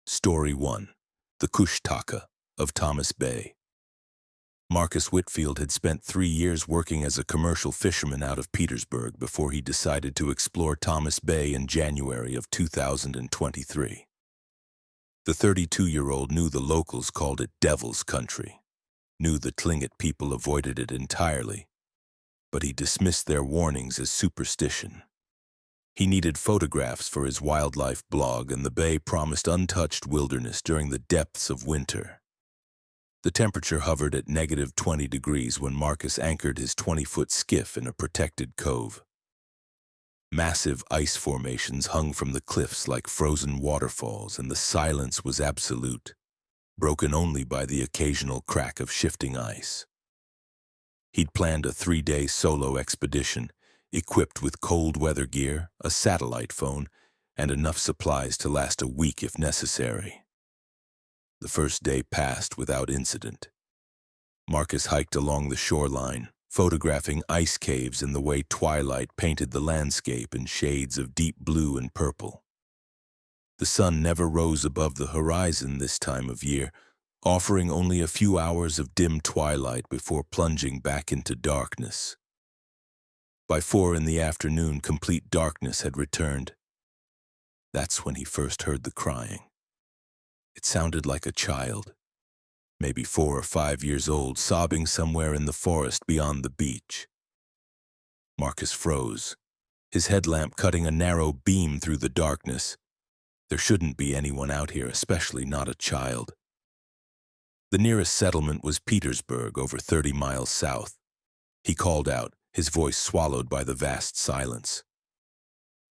Story 1. The Kushtaka of Thomas Bay. Marcus Whitfield had spent 3 years working as a commercial fisherman out of Petersburg before he decided to explore Thomas Bay in January of 2023. The 32-year-old knew the locals called it Devil's Country, knew the Tlingit people avoided it entirely, but he dismissed their warnings as superstition. He needed photographs for his wildlife blog, and the bay promised untouched wilderness during the depths of winter. The temperature hovered at -20 degrees when Marcus anchored his 20-foot skiff in a protected cove. Massive ice formations hung from the cliffs like frozen waterfalls, and the silence was absolute, broken only by the occasional crack of shifting ice. He'd planned a 3-day solo expedition, equipped with cold weather gear, a satellite phone, and enough supplies to last a week if necessary. The first day passed without incident. Marcus hiked along the shoreline, photographing ice caves in the way twilight painted the landscape in shades of deep blue and purple. The sun never rose above the horizon this time of year, offering only a few hours of dim twilight before plunging back into darkness. By 4 in the afternoon, complete darkness had returned. That's when he first heard the crying. It sounded like a child, maybe 4 or 5 years old, sobbing somewhere in the forest beyond the beach. Marcus froze, his headlamp cutting a narrow beam through the darkness. There shouldn't be anyone out here, especially not a child. The nearest settlement was Petersburg, over 30 miles south. He called out, his voice swallowed by the vast silence.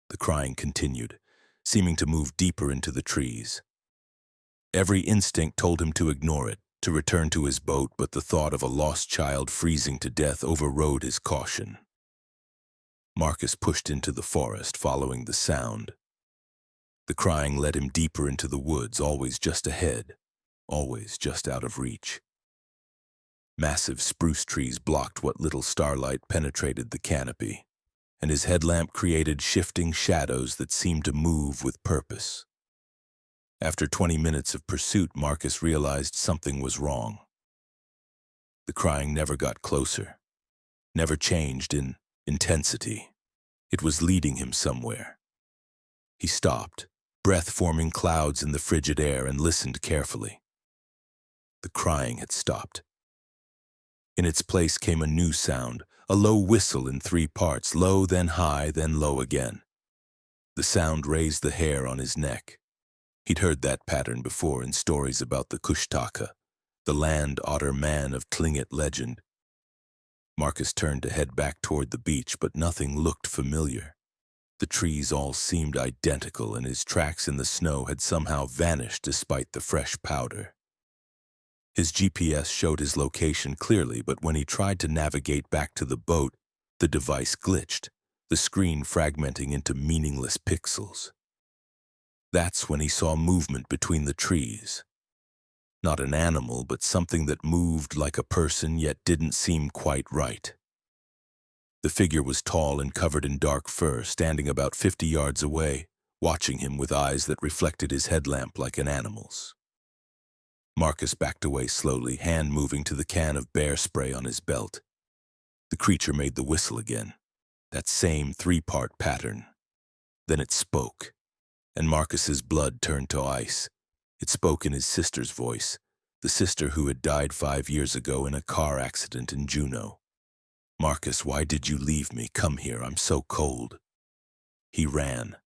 The crying continued, seeming to move deeper into the trees. Every instinct told him to ignore it, to return to his boat, but the thought of a lost child freezing to death overrode his caution. Marcus pushed into the forest, following the sound. The crying led him deeper into the woods, always just ahead, always just out of reach. Massive spruce trees blocked what little starlight penetrated the canopy, and his headlamp created shifting shadows that seemed to move with purpose. After 20 minutes of pursuit, Marcus realized something was wrong. The crying never got closer, never changed in intensity. It was leading him somewhere. He stopped, breath forming clouds in the frigid air, and listened carefully. The crying had stopped. In its place came a new sound, a low whistle in 3 parts, low, then high, then low again. The sound raised the hair on his neck. He'd heard that pattern before in stories about the Kushtaka, the land otter man of Tlingit legend. Marcus turned to head back toward the beach, but nothing looked familiar. The trees all seemed identical, and his tracks in the snow had somehow vanished despite the fresh powder. His GPS showed his location clearly, but when he tried to navigate back to the boat, the device glitched, the screen fragmenting into meaningless pixels. That's when he saw movement between the trees. Not an animal, but something that moved like a person yet didn't seem quite right. The figure was tall and covered in dark fur, standing about 50 yards away, watching him with eyes that reflected his headlamp like an animal's. Marcus backed away slowly, hand moving to the can of bear spray on his belt. The creature made the whistle again, that same 3-part pattern. Then it spoke, and Marcus's blood turned to ice. It spoke in his sister's voice, the sister who had died 5 years ago in a car accident in Juneau. "Marcus, why did you leave me? Come here, I'm so cold." He ran.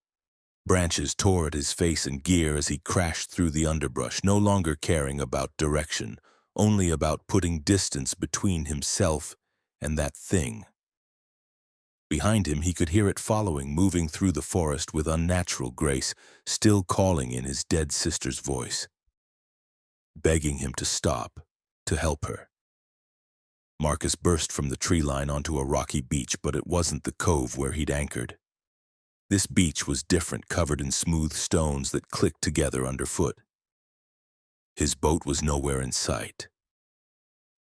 Branches tore at his face and gear as he crashed through the underbrush, no longer caring about direction, only about putting distance between himself and that thing. Behind him, he could hear it following, moving through the forest with unnatural grace, still calling in his dead sister's voice, begging him to stop, to help her. Marcus burst from the tree line onto a rocky beach, but it wasn't the cove where he'd anchored. This beach was different, covered in smooth stones that clicked together underfoot. His boat was nowhere in sight.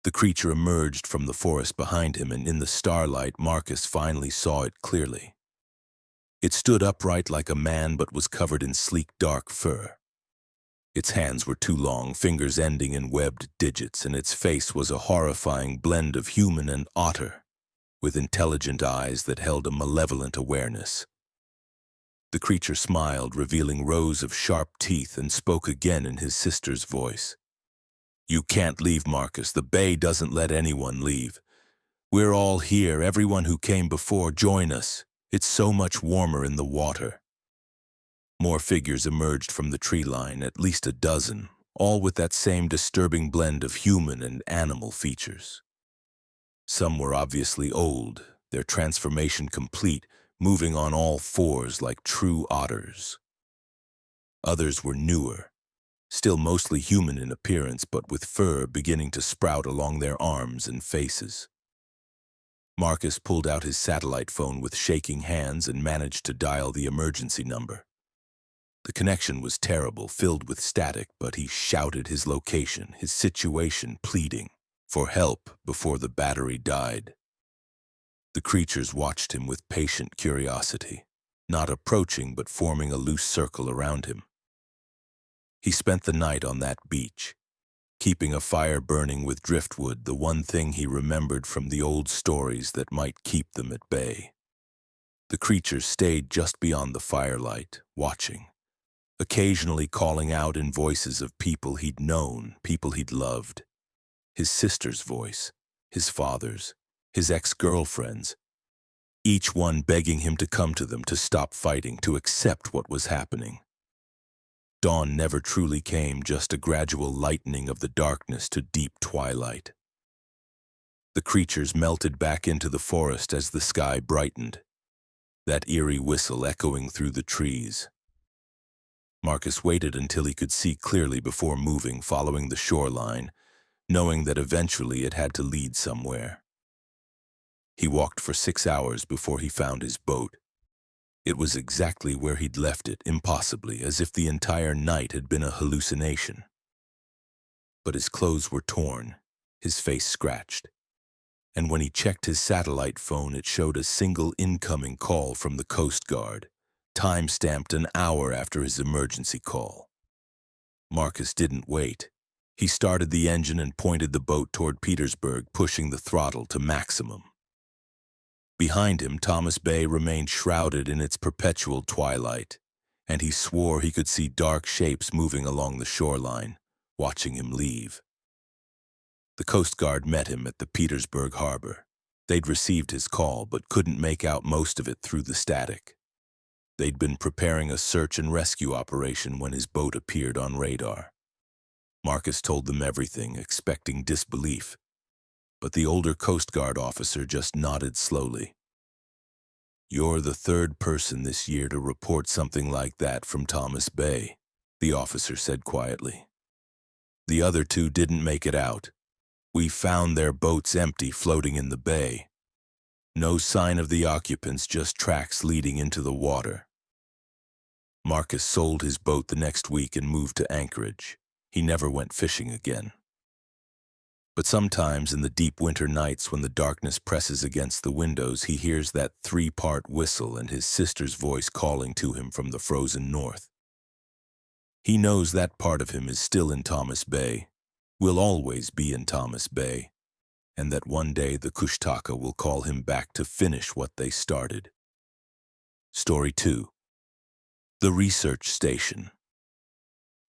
The creature emerged from the forest behind him, and in the starlight, Marcus finally saw it clearly. It stood upright like a man, but was covered in sleek dark fur. Its hands were too long, fingers ending in webbed digits, and its face was a horrifying blend of human and otter, with intelligent eyes that held a malevolent awareness. The creature smiled, revealing rows of sharp teeth, and spoke again in his sister's voice. "You can't leave, Marcus. The bay doesn't let anyone leave. We're all here. Everyone who came before, join us. It's so much warmer in the water." More figures emerged from the tree line, at least a dozen, all with that same disturbing blend of human and animal features. Some were obviously old, their transformation complete, moving on all fours like true otters. Others were newer, still mostly human in appearance, but with fur beginning to sprout along their arms and faces. Marcus pulled out his satellite phone with shaking hands and managed to dial the emergency number. The connection was terrible, filled with static, but he shouted his location, his situation, pleading for help before the battery died. The creatures watched him with patient curiosity, not approaching but forming a loose circle around him. He spent the night on that beach, keeping a fire burning with driftwood, the one thing he remembered from the old stories that might keep them at bay. The creatures stayed just beyond the firelight, watching, occasionally calling out in voices of people he'd known, people he'd loved. His sister's voice, his father's, his ex-girlfriend's, each one begging him to come to them, to stop fighting, to accept what was happening. Dawn never truly came, just a gradual lightening of the darkness to deep twilight. The creatures melted back into the forest as the sky brightened, that eerie whistle echoing through the trees. Marcus waited until he could see clearly before moving, following the shoreline, knowing that eventually it had to lead somewhere. He walked for 6 hours before he found his boat. It was exactly where he'd left it, impossibly, as if the entire night had been a hallucination. But his clothes were torn, his face scratched, and when he checked his satellite phone, it showed a single incoming call from the Coast Guard, time-stamped an hour after his emergency call. Marcus didn't wait. He started the engine and pointed the boat toward Petersburg, pushing the throttle to maximum. Behind him, Thomas Bay remained shrouded in its perpetual twilight, and he swore he could see dark shapes moving along the shoreline, watching him leave. The Coast Guard met him at the Petersburg harbor. They'd received his call, but couldn't make out most of it through the static. They'd been preparing a search and rescue operation when his boat appeared on radar. Marcus told them everything, expecting disbelief, but the older Coast Guard officer just nodded slowly. "You're the third person this year to report something like that from Thomas Bay," the officer said quietly. "The other two didn't make it out. We found their boats empty, floating in the bay. No sign of the occupants, just tracks leading into the water." Marcus sold his boat the next week and moved to Anchorage. He never went fishing again. But sometimes in the deep winter nights when the darkness presses against the windows, he hears that 3-part whistle and his sister's voice calling to him from the frozen north. He knows that part of him is still in Thomas Bay, will always be in Thomas Bay, and that one day the Kushtaka will call him back to finish what they started. Story 2. The Research Station.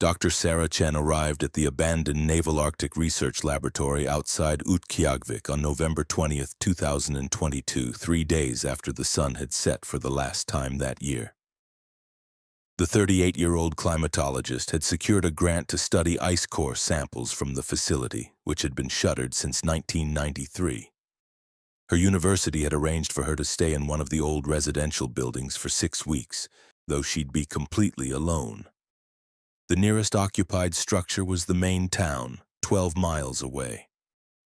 Dr. Sarah Chen arrived at the abandoned Naval Arctic Research Laboratory outside Utqiagvik on November 20, 2022, 3 days after the sun had set for the last time that year. The 38-year-old climatologist had secured a grant to study ice core samples from the facility, which had been shuttered since 1993. Her university had arranged for her to stay in one of the old residential buildings for 6 weeks, though she'd be completely alone. The nearest occupied structure was the main town, 12 miles away.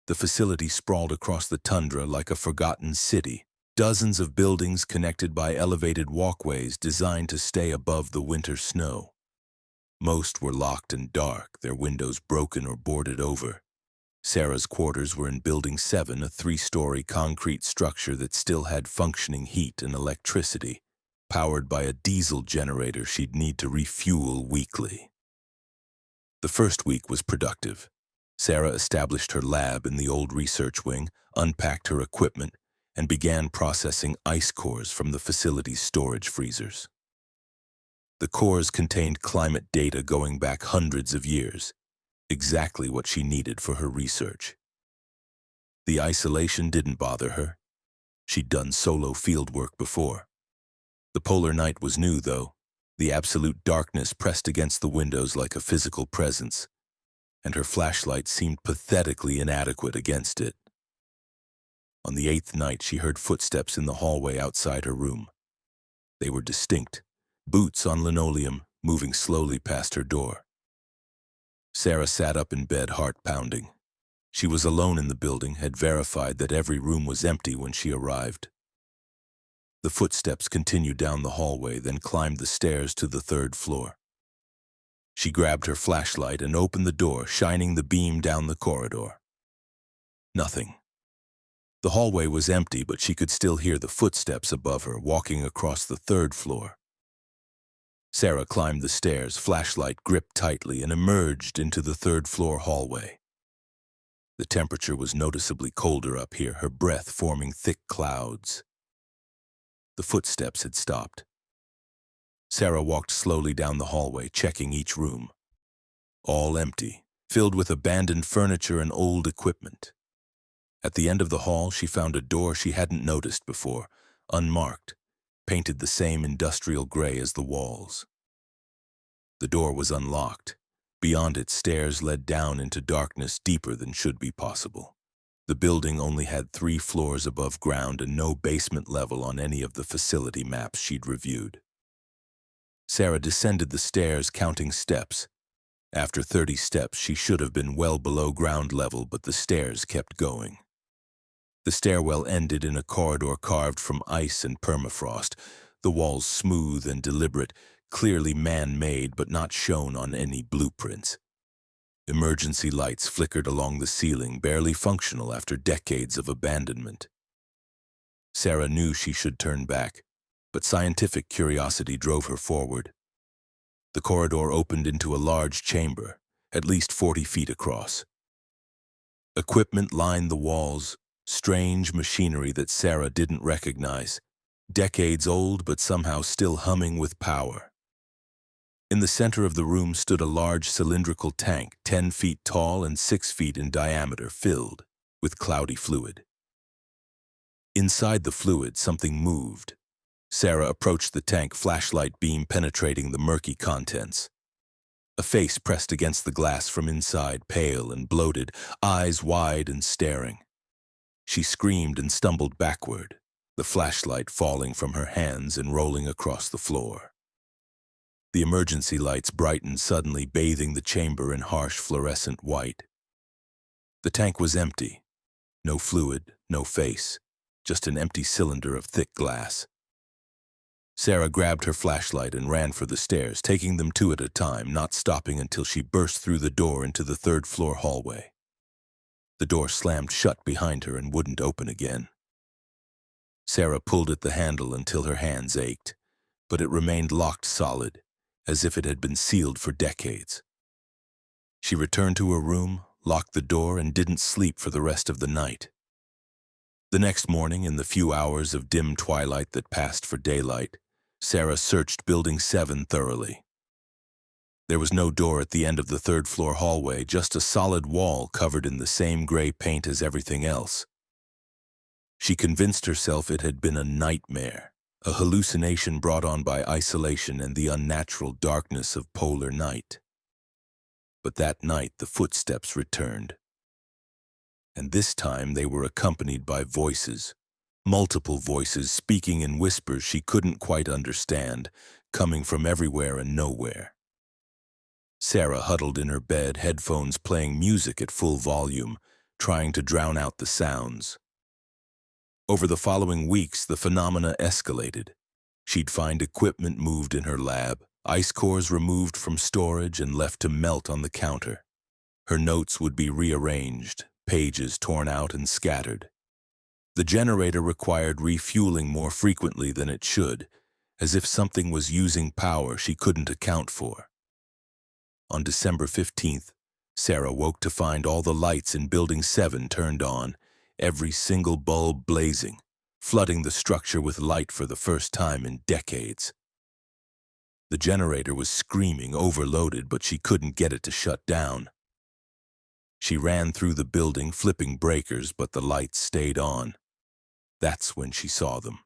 The facility sprawled across the tundra like a forgotten city, dozens of buildings connected by elevated walkways designed to stay above the winter snow. Most were locked and dark, their windows broken or boarded over. Sarah's quarters were in Building 7, a 3-story concrete structure that still had functioning heat and electricity, powered by a diesel generator she'd need to refuel weekly. The first week was productive. Sarah established her lab in the old research wing, unpacked her equipment, and began processing ice cores from the facility's storage freezers. The cores contained climate data going back hundreds of years, exactly what she needed for her research. The isolation didn't bother her. She'd done solo field work before. The polar night was new, though. The absolute darkness pressed against the windows like a physical presence, and her flashlight seemed pathetically inadequate against it. On the 8th night, she heard footsteps in the hallway outside her room. They were distinct, boots on linoleum, moving slowly past her door. Sarah sat up in bed, heart pounding. She was alone in the building, had verified that every room was empty when she arrived. The footsteps continued down the hallway, then climbed the stairs to the 3rd floor. She grabbed her flashlight and opened the door, shining the beam down the corridor. Nothing. The hallway was empty, but she could still hear the footsteps above her, walking across the 3rd floor. Sarah climbed the stairs, flashlight gripped tightly, and emerged into the 3rd floor hallway. The temperature was noticeably colder up here, her breath forming thick clouds. The footsteps had stopped. Sarah walked slowly down the hallway, checking each room. All empty, filled with abandoned furniture and old equipment. At the end of the hall, she found a door she hadn't noticed before, unmarked, painted the same industrial gray as the walls. The door was unlocked. Beyond it, stairs led down into darkness deeper than should be possible. The building only had 3 floors above ground and no basement level on any of the facility maps she'd reviewed. Sarah descended the stairs, counting steps. After 30 steps, she should have been well below ground level, but the stairs kept going. The stairwell ended in a corridor carved from ice and permafrost, the walls smooth and deliberate, clearly man-made but not shown on any blueprints. Emergency lights flickered along the ceiling, barely functional after decades of abandonment. Sarah knew she should turn back, but scientific curiosity drove her forward. The corridor opened into a large chamber, at least 40 feet across. Equipment lined the walls, strange machinery that Sarah didn't recognize, decades old but somehow still humming with power. In the center of the room stood a large cylindrical tank, 10 feet tall and 6 feet in diameter, filled with cloudy fluid. Inside the fluid, something moved. Sarah approached the tank, flashlight beam penetrating the murky contents. A face pressed against the glass from inside, pale and bloated, eyes wide and staring. She screamed and stumbled backward, the flashlight falling from her hands and rolling across the floor. The emergency lights brightened suddenly, bathing the chamber in harsh fluorescent white. The tank was empty. No fluid, no face, just an empty cylinder of thick glass. Sarah grabbed her flashlight and ran for the stairs, taking them 2 at a time, not stopping until she burst through the door into the 3rd floor hallway. The door slammed shut behind her and wouldn't open again. Sarah pulled at the handle until her hands ached, but it remained locked solid, as if it had been sealed for decades. She returned to her room, locked the door, and didn't sleep for the rest of the night. The next morning, in the few hours of dim twilight that passed for daylight, Sarah searched Building 7 thoroughly. There was no door at the end of the 3rd floor hallway, just a solid wall covered in the same gray paint as everything else. She convinced herself it had been a nightmare, a hallucination brought on by isolation and the unnatural darkness of polar night. But that night the footsteps returned. And this time they were accompanied by voices, multiple voices speaking in whispers she couldn't quite understand, coming from everywhere and nowhere. Sarah huddled in her bed, headphones playing music at full volume, trying to drown out the sounds. Over the following weeks, the phenomena escalated. She'd find equipment moved in her lab, ice cores removed from storage and left to melt on the counter. Her notes would be rearranged, pages torn out and scattered. The generator required refueling more frequently than it should, as if something was using power she couldn't account for. On December 15th, Sarah woke to find all the lights in Building 7 turned on, every single bulb blazing, flooding the structure with light for the first time in decades. The generator was screaming, overloaded, but she couldn't get it to shut down. She ran through the building, flipping breakers, but the lights stayed on. That's when she saw them.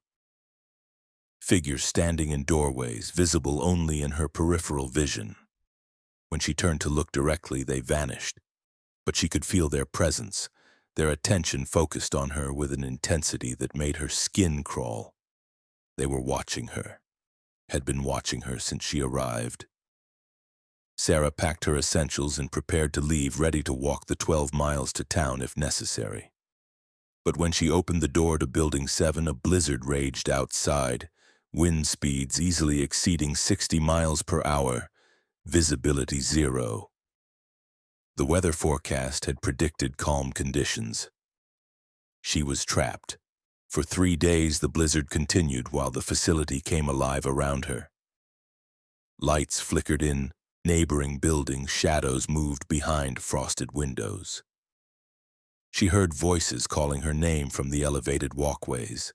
Figures standing in doorways, visible only in her peripheral vision. When she turned to look directly, they vanished. But she could feel their presence, their attention focused on her with an intensity that made her skin crawl. They were watching her, had been watching her since she arrived. Sarah packed her essentials and prepared to leave, ready to walk the 12 miles to town if necessary. But when she opened the door to Building 7, a blizzard raged outside, wind speeds easily exceeding 60 miles per hour, visibility 0. The weather forecast had predicted calm conditions. She was trapped. For 3 days, the blizzard continued while the facility came alive around her. Lights flickered in neighboring buildings, shadows moved behind frosted windows. She heard voices calling her name from the elevated walkways,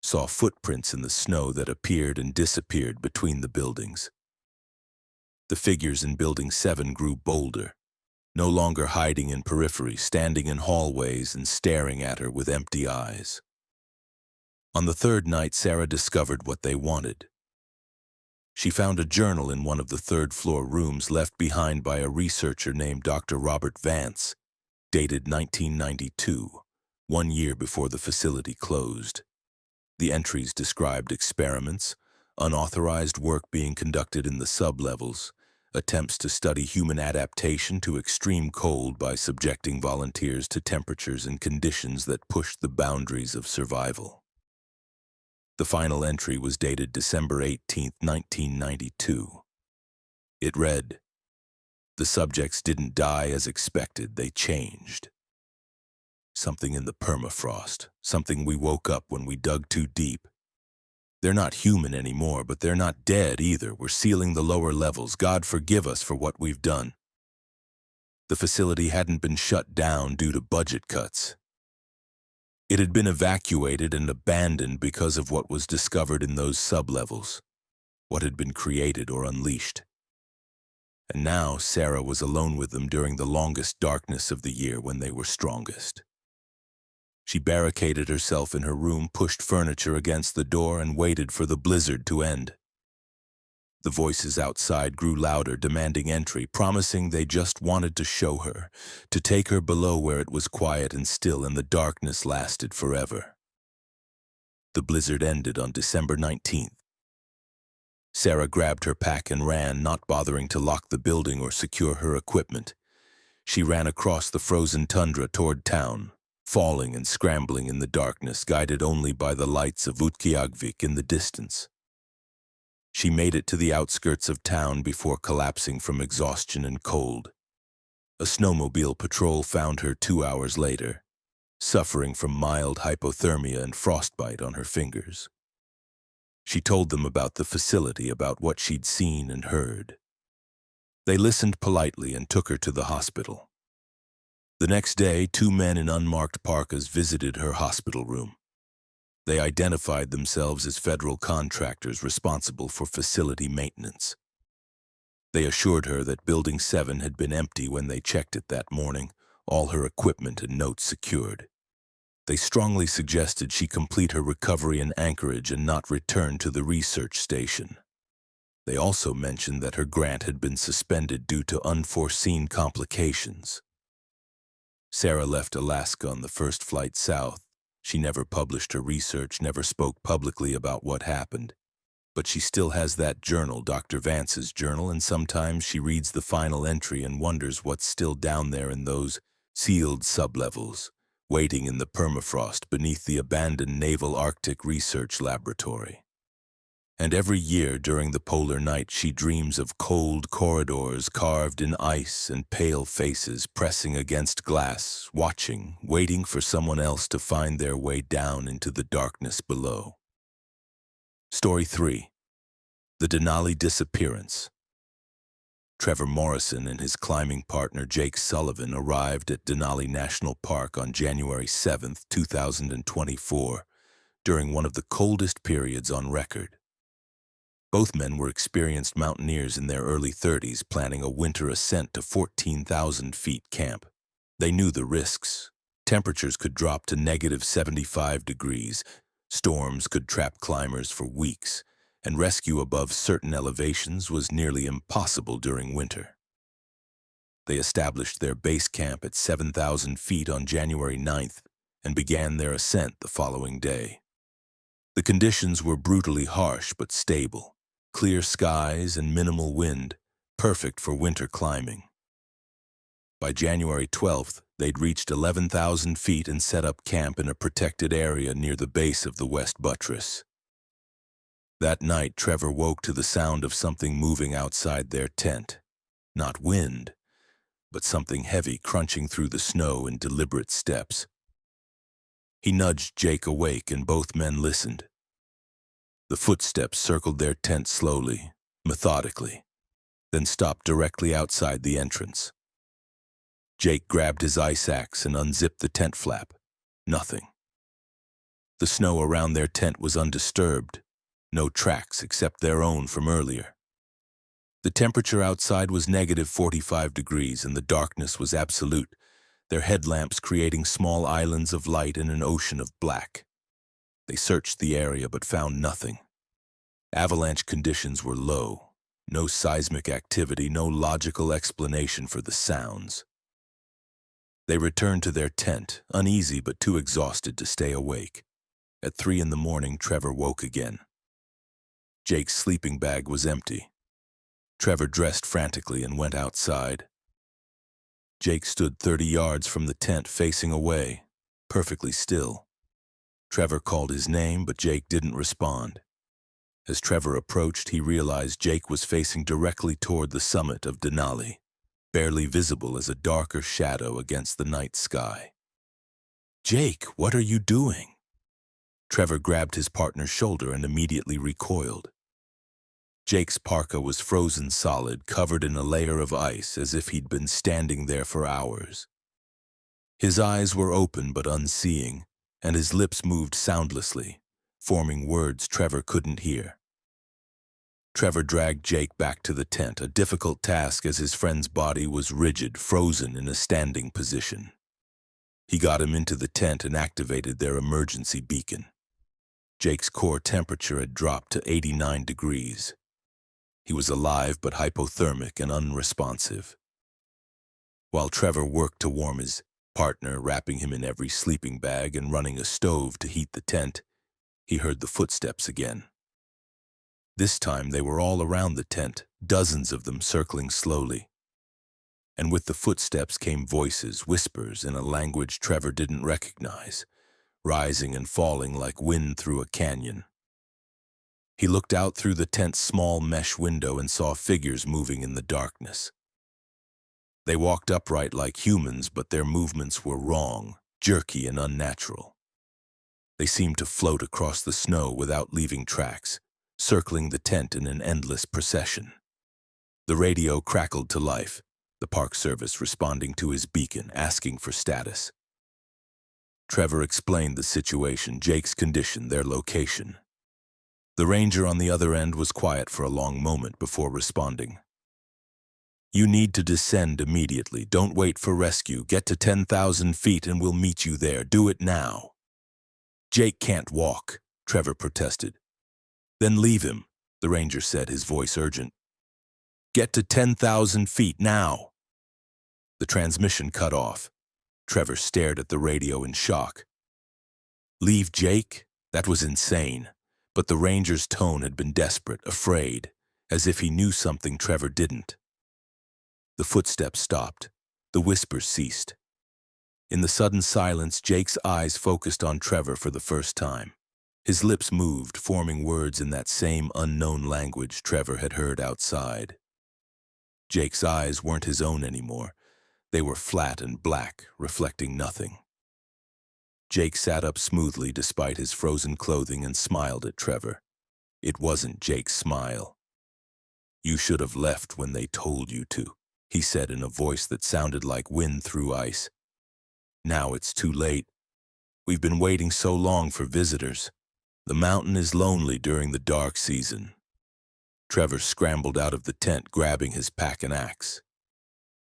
saw footprints in the snow that appeared and disappeared between the buildings. The figures in Building 7 grew bolder, no longer hiding in periphery, standing in hallways and staring at her with empty eyes. On the third night, Sarah discovered what they wanted. She found a journal in one of the third-floor rooms left behind by a researcher named Dr. Robert Vance, dated 1992, 1 year before the facility closed. The entries described experiments, unauthorized work being conducted in the sublevels, attempts to study human adaptation to extreme cold by subjecting volunteers to temperatures and conditions that pushed the boundaries of survival. The final entry was dated December 18, 1992. It read, "The subjects didn't die as expected, they changed. Something in the permafrost, something we woke up when we dug too deep. They're not human anymore, but they're not dead either. We're sealing the lower levels. God forgive us for what we've done." The facility hadn't been shut down due to budget cuts. It had been evacuated and abandoned because of what was discovered in those sublevels, what had been created or unleashed. And now Sarah was alone with them during the longest darkness of the year when they were strongest. She barricaded herself in her room, pushed furniture against the door, and waited for the blizzard to end. The voices outside grew louder, demanding entry, promising they just wanted to show her, to take her below where it was quiet and still, and the darkness lasted forever. The blizzard ended on December 19th. Sarah grabbed her pack and ran, not bothering to lock the building or secure her equipment. She ran across the frozen tundra toward town, falling and scrambling in the darkness, guided only by the lights of Utqiagvik in the distance. She made it to the outskirts of town before collapsing from exhaustion and cold. A snowmobile patrol found her 2 hours later, suffering from mild hypothermia and frostbite on her fingers. She told them about the facility, about what she'd seen and heard. They listened politely and took her to the hospital. The next day, 2 men in unmarked parkas visited her hospital room. They identified themselves as federal contractors responsible for facility maintenance. They assured her that Building 7 had been empty when they checked it that morning, all her equipment and notes secured. They strongly suggested she complete her recovery in Anchorage and not return to the research station. They also mentioned that her grant had been suspended due to unforeseen complications. Sarah left Alaska on the first flight south. She never published her research, never spoke publicly about what happened. But she still has that journal, Dr. Vance's journal, and sometimes she reads the final entry and wonders what's still down there in those sealed sublevels, waiting in the permafrost beneath the abandoned Naval Arctic Research Laboratory. And every year during the polar night she dreams of cold corridors carved in ice and pale faces pressing against glass, watching, waiting for someone else to find their way down into the darkness below. Story 3. The Denali Disappearance. Trevor Morrison and his climbing partner Jake Sullivan arrived at Denali National Park on January 7, 2024, during one of the coldest periods on record. Both men were experienced mountaineers in their early 30s planning a winter ascent to 14,000 feet camp. They knew the risks. Temperatures could drop to -75 degrees, storms could trap climbers for weeks, and rescue above certain elevations was nearly impossible during winter. They established their base camp at 7,000 feet on January 9th and began their ascent the following day. The conditions were brutally harsh but stable. Clear skies and minimal wind, perfect for winter climbing. By January 12th, they'd reached 11,000 feet and set up camp in a protected area near the base of the West Buttress. That night, Trevor woke to the sound of something moving outside their tent. Not wind, but something heavy crunching through the snow in deliberate steps. He nudged Jake awake and both men listened. The footsteps circled their tent slowly, methodically, then stopped directly outside the entrance. Jake grabbed his ice axe and unzipped the tent flap. Nothing. The snow around their tent was undisturbed. No tracks except their own from earlier. The temperature outside was -45 degrees and the darkness was absolute, their headlamps creating small islands of light in an ocean of black. They searched the area but found nothing. Avalanche conditions were low. No seismic activity, no logical explanation for the sounds. They returned to their tent, uneasy but too exhausted to stay awake. At 3 in the morning, Trevor woke again. Jake's sleeping bag was empty. Trevor dressed frantically and went outside. Jake stood 30 yards from the tent facing away, perfectly still. Trevor called his name, but Jake didn't respond. As Trevor approached, he realized Jake was facing directly toward the summit of Denali, barely visible as a darker shadow against the night sky. "Jake, what are you doing?" Trevor grabbed his partner's shoulder and immediately recoiled. Jake's parka was frozen solid, covered in a layer of ice, as if he'd been standing there for hours. His eyes were open but unseeing, and his lips moved soundlessly, forming words Trevor couldn't hear. Trevor dragged Jake back to the tent, a difficult task as his friend's body was rigid, frozen in a standing position. He got him into the tent and activated their emergency beacon. Jake's core temperature had dropped to 89 degrees. He was alive but hypothermic and unresponsive. While Trevor worked to warm his partner, wrapping him in every sleeping bag and running a stove to heat the tent, he heard the footsteps again. This time they were all around the tent, dozens of them circling slowly. And with the footsteps came voices, whispers in a language Trevor didn't recognize, rising and falling like wind through a canyon. He looked out through the tent's small mesh window and saw figures moving in the darkness. They walked upright like humans, but their movements were wrong, jerky and unnatural. They seemed to float across the snow without leaving tracks, circling the tent in an endless procession. The radio crackled to life, the park service responding to his beacon, asking for status. Trevor explained the situation, Jake's condition, their location. The ranger on the other end was quiet for a long moment before responding. "You need to descend immediately. Don't wait for rescue. Get to 10,000 feet and we'll meet you there. Do it now." "Jake can't walk," Trevor protested. "Then leave him," the ranger said, his voice urgent. "Get to 10,000 feet now." The transmission cut off. Trevor stared at the radio in shock. Leave Jake? That was insane. But the ranger's tone had been desperate, afraid, as if he knew something Trevor didn't. The footsteps stopped. The whispers ceased. In the sudden silence, Jake's eyes focused on Trevor for the first time. His lips moved, forming words in that same unknown language Trevor had heard outside. Jake's eyes weren't his own anymore. They were flat and black, reflecting nothing. Jake sat up smoothly despite his frozen clothing and smiled at Trevor. It wasn't Jake's smile. "You should have left when they told you to," he said in a voice that sounded like wind through ice. "Now it's too late. We've been waiting so long for visitors. The mountain is lonely during the dark season." Trevor scrambled out of the tent, grabbing his pack and axe.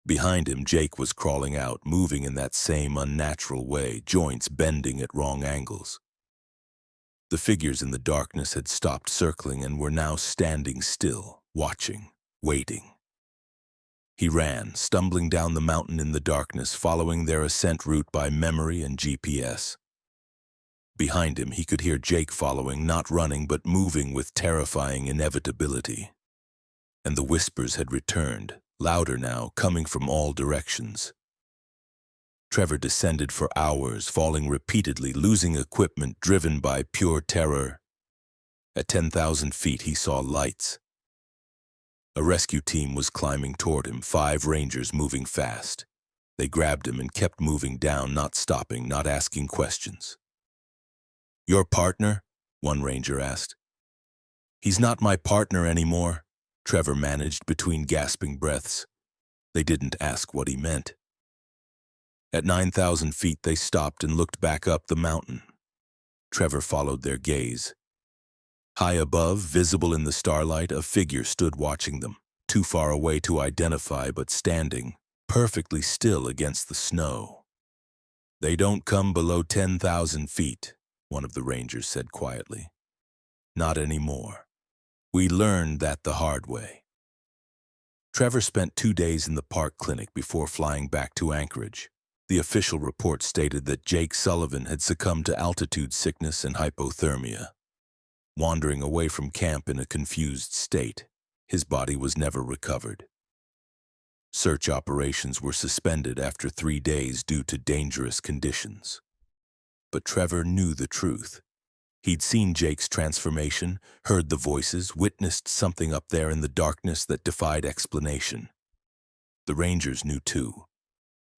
Behind him, Jake was crawling out, moving in that same unnatural way, joints bending at wrong angles. The figures in the darkness had stopped circling and were now standing still, watching, waiting. He ran, stumbling down the mountain in the darkness, following their ascent route by memory and GPS. Behind him, he could hear Jake following, not running but moving with terrifying inevitability. And the whispers had returned, louder now, coming from all directions. Trevor descended for hours, falling repeatedly, losing equipment, driven by pure terror. At 10,000 feet, he saw lights. A rescue team was climbing toward him, 5 rangers moving fast. They grabbed him and kept moving down, not stopping, not asking questions. "Your partner?" one ranger asked. "He's not my partner anymore," Trevor managed between gasping breaths. They didn't ask what he meant. At 9,000 feet, they stopped and looked back up the mountain. Trevor followed their gaze. High above, visible in the starlight, a figure stood watching them, too far away to identify but standing, perfectly still against the snow. "They don't come below 10,000 feet, one of the rangers said quietly. "Not anymore. We learned that the hard way." Trevor spent 2 days in the park clinic before flying back to Anchorage. The official report stated that Jake Sullivan had succumbed to altitude sickness and hypothermia. Wandering away from camp in a confused state, his body was never recovered. Search operations were suspended after 3 days due to dangerous conditions. But Trevor knew the truth. He'd seen Jake's transformation, heard the voices, witnessed something up there in the darkness that defied explanation. The Rangers knew too.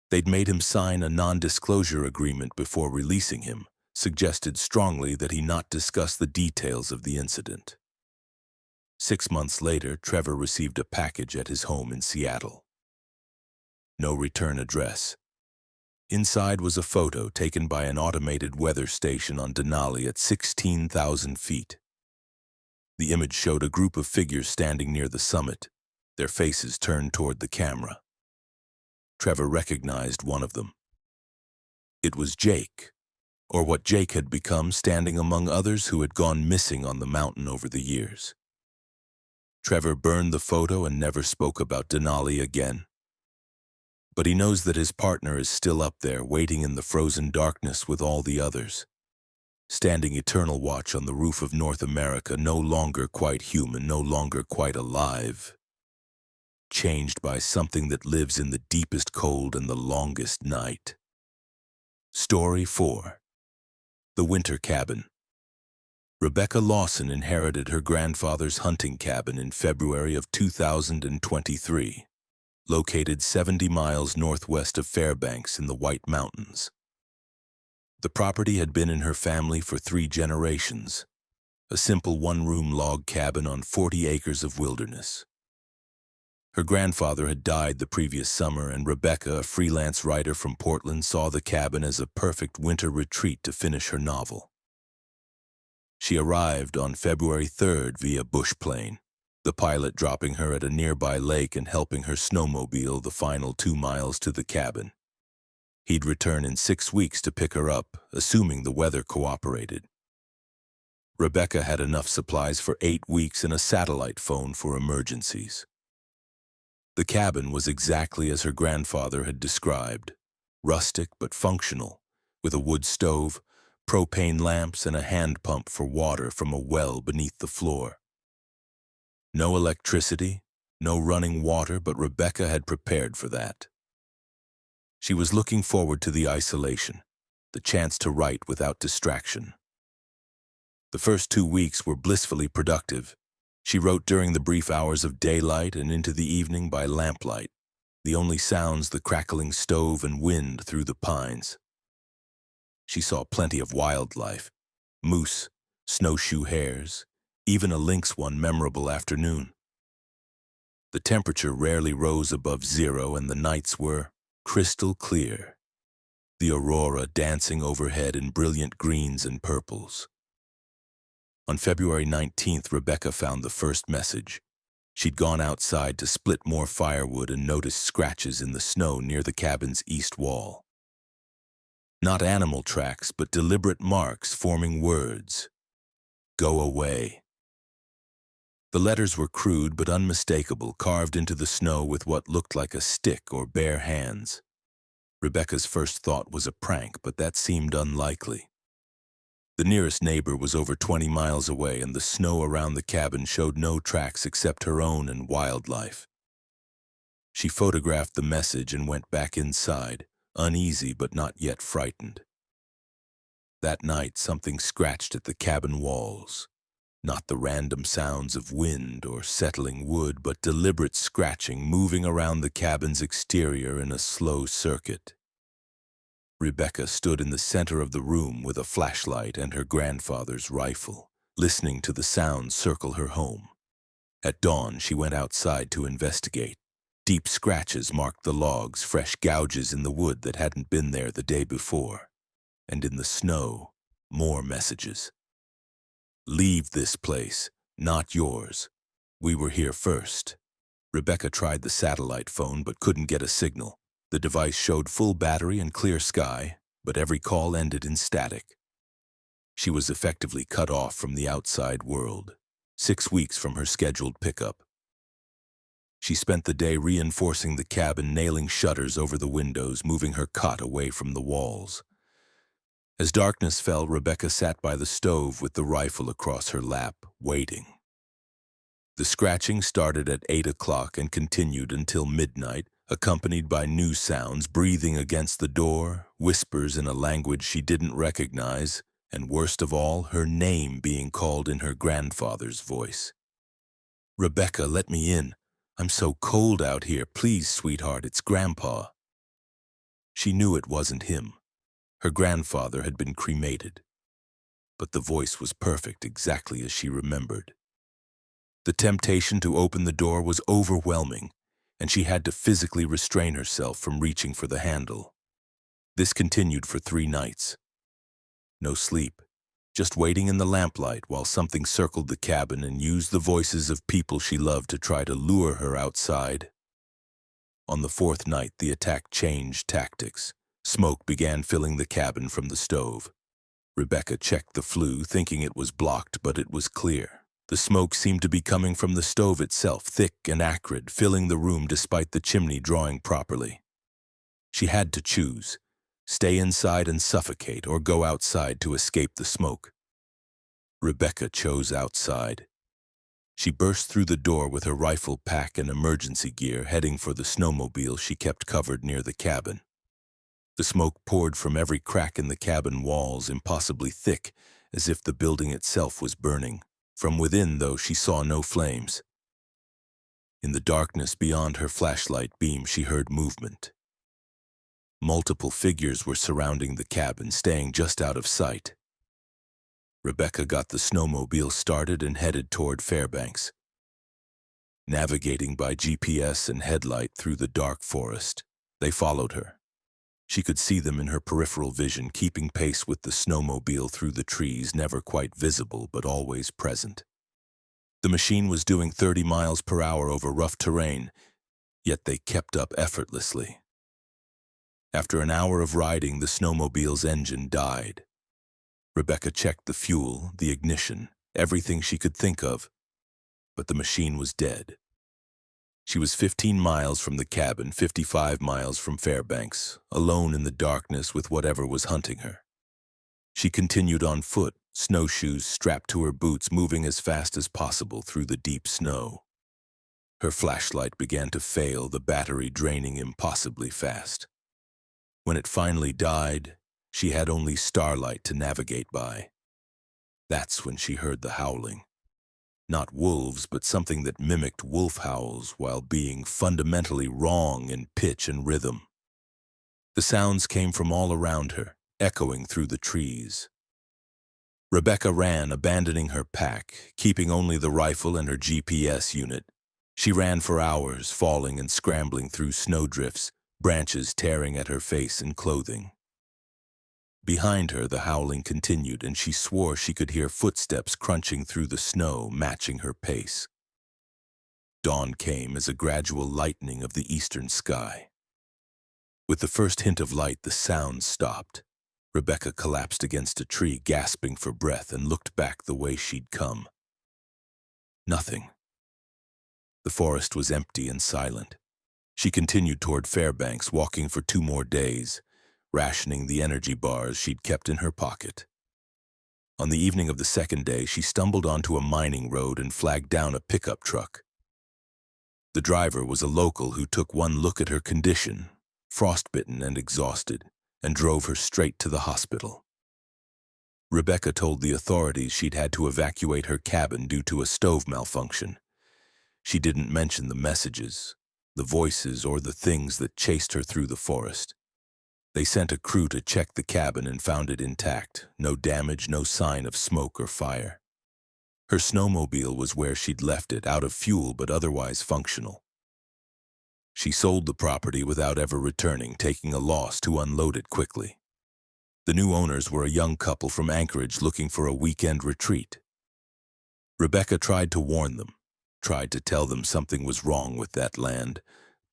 They'd made him sign a non-disclosure agreement before releasing him, suggested strongly that he not discuss the details of the incident. 6 months later, Trevor received a package at his home in Seattle. No return address. Inside was a photo taken by an automated weather station on Denali at 16,000 feet. The image showed a group of figures standing near the summit, their faces turned toward the camera. Trevor recognized one of them. It was Jake, or what Jake had become, standing among others who had gone missing on the mountain over the years. Trevor burned the photo and never spoke about Denali again. But he knows that his partner is still up there, waiting in the frozen darkness with all the others, standing eternal watch on the roof of North America, no longer quite human, no longer quite alive, changed by something that lives in the deepest cold and the longest night. Story 4. The Winter Cabin. Rebecca Lawson inherited her grandfather's hunting cabin in February of 2023, located 70 miles northwest of Fairbanks in the White Mountains. The property had been in her family for 3 generations, a simple one-room log cabin on 40 acres of wilderness. Her grandfather had died the previous summer, and Rebecca, a freelance writer from Portland, saw the cabin as a perfect winter retreat to finish her novel. She arrived on February 3rd via bush plane, the pilot dropping her at a nearby lake and helping her snowmobile the final 2 miles to the cabin. He'd return in 6 weeks to pick her up, assuming the weather cooperated. Rebecca had enough supplies for 8 weeks and a satellite phone for emergencies. The cabin was exactly as her grandfather had described, rustic but functional, with a wood stove, propane lamps, and a hand pump for water from a well beneath the floor. No electricity, no running water, but Rebecca had prepared for that. She was looking forward to the isolation, the chance to write without distraction. The first 2 weeks were blissfully productive. She wrote during the brief hours of daylight and into the evening by lamplight, the only sounds the crackling stove and wind through the pines. She saw plenty of wildlife, moose, snowshoe hares, even a lynx one memorable afternoon. The temperature rarely rose above 0 and the nights were crystal clear, the aurora dancing overhead in brilliant greens and purples. On February 19th, Rebecca found the first message. She'd gone outside to split more firewood and noticed scratches in the snow near the cabin's east wall. Not animal tracks, but deliberate marks forming words. Go away. The letters were crude but unmistakable, carved into the snow with what looked like a stick or bare hands. Rebecca's first thought was a prank, but that seemed unlikely. The nearest neighbor was over 20 miles away, and the snow around the cabin showed no tracks except her own and wildlife. She photographed the message and went back inside, uneasy but not yet frightened. That night, something scratched at the cabin walls. Not the random sounds of wind or settling wood, but deliberate scratching moving around the cabin's exterior in a slow circuit. Rebecca stood in the center of the room with a flashlight and her grandfather's rifle, listening to the sounds circle her home. At dawn, she went outside to investigate. Deep scratches marked the logs, fresh gouges in the wood that hadn't been there the day before. And in the snow, more messages. Leave this place, not yours. We were here first. Rebecca tried the satellite phone but couldn't get a signal. The device showed full battery and clear sky, but every call ended in static. She was effectively cut off from the outside world, 6 weeks from her scheduled pickup. She spent the day reinforcing the cabin, nailing shutters over the windows, moving her cot away from the walls. As darkness fell, Rebecca sat by the stove with the rifle across her lap, waiting. The scratching started at 8 o'clock and continued until midnight, accompanied by new sounds, breathing against the door, whispers in a language she didn't recognize, and worst of all, her name being called in her grandfather's voice. Rebecca, let me in. I'm so cold out here. Please, sweetheart, it's Grandpa. She knew it wasn't him. Her grandfather had been cremated. But the voice was perfect, exactly as she remembered. The temptation to open the door was overwhelming, and she had to physically restrain herself from reaching for the handle. This continued for 3 nights. No sleep, just waiting in the lamplight while something circled the cabin and used the voices of people she loved to try to lure her outside. On the 4th night, the attack changed tactics. Smoke began filling the cabin from the stove. Rebecca checked the flue, thinking it was blocked, but it was clear. The smoke seemed to be coming from the stove itself, thick and acrid, filling the room despite the chimney drawing properly. She had to choose, stay inside and suffocate, or go outside to escape the smoke. Rebecca chose outside. She burst through the door with her rifle pack and emergency gear, heading for the snowmobile she kept covered near the cabin. The smoke poured from every crack in the cabin walls, impossibly thick, as if the building itself was burning. From within, though, she saw no flames. In the darkness beyond her flashlight beam, she heard movement. Multiple figures were surrounding the cabin, staying just out of sight. Rebecca got the snowmobile started and headed toward Fairbanks. Navigating by GPS and headlight through the dark forest, they followed her. She could see them in her peripheral vision, keeping pace with the snowmobile through the trees, never quite visible but always present. The machine was doing 30 miles per hour over rough terrain, yet they kept up effortlessly. After an hour of riding, the snowmobile's engine died. Rebecca checked the fuel, the ignition, everything she could think of, but the machine was dead. She was 15 miles from the cabin, 55 miles from Fairbanks, alone in the darkness with whatever was hunting her. She continued on foot, snowshoes strapped to her boots, moving as fast as possible through the deep snow. Her flashlight began to fail, the battery draining impossibly fast. When it finally died, she had only starlight to navigate by. That's when she heard the howling. Not wolves, but something that mimicked wolf howls while being fundamentally wrong in pitch and rhythm. The sounds came from all around her, echoing through the trees. Rebecca ran, abandoning her pack, keeping only the rifle and her GPS unit. She ran for hours, falling and scrambling through snowdrifts, branches tearing at her face and clothing. Behind her, the howling continued, and she swore she could hear footsteps crunching through the snow, matching her pace. Dawn came as a gradual lightening of the eastern sky. With the first hint of light, the sound stopped. Rebecca collapsed against a tree, gasping for breath, and looked back the way she'd come. Nothing. The forest was empty and silent. She continued toward Fairbanks, walking for 2 more days, rationing the energy bars she'd kept in her pocket. On the evening of the second day, she stumbled onto a mining road and flagged down a pickup truck. The driver was a local who took one look at her condition, frostbitten and exhausted, and drove her straight to the hospital. Rebecca told the authorities she'd had to evacuate her cabin due to a stove malfunction. She didn't mention the messages, the voices, or the things that chased her through the forest. They sent a crew to check the cabin and found it intact, no damage, no sign of smoke or fire. Her snowmobile was where she'd left it, out of fuel but otherwise functional. She sold the property without ever returning, taking a loss to unload it quickly. The new owners were a young couple from Anchorage looking for a weekend retreat. Rebecca tried to warn them, tried to tell them something was wrong with that land,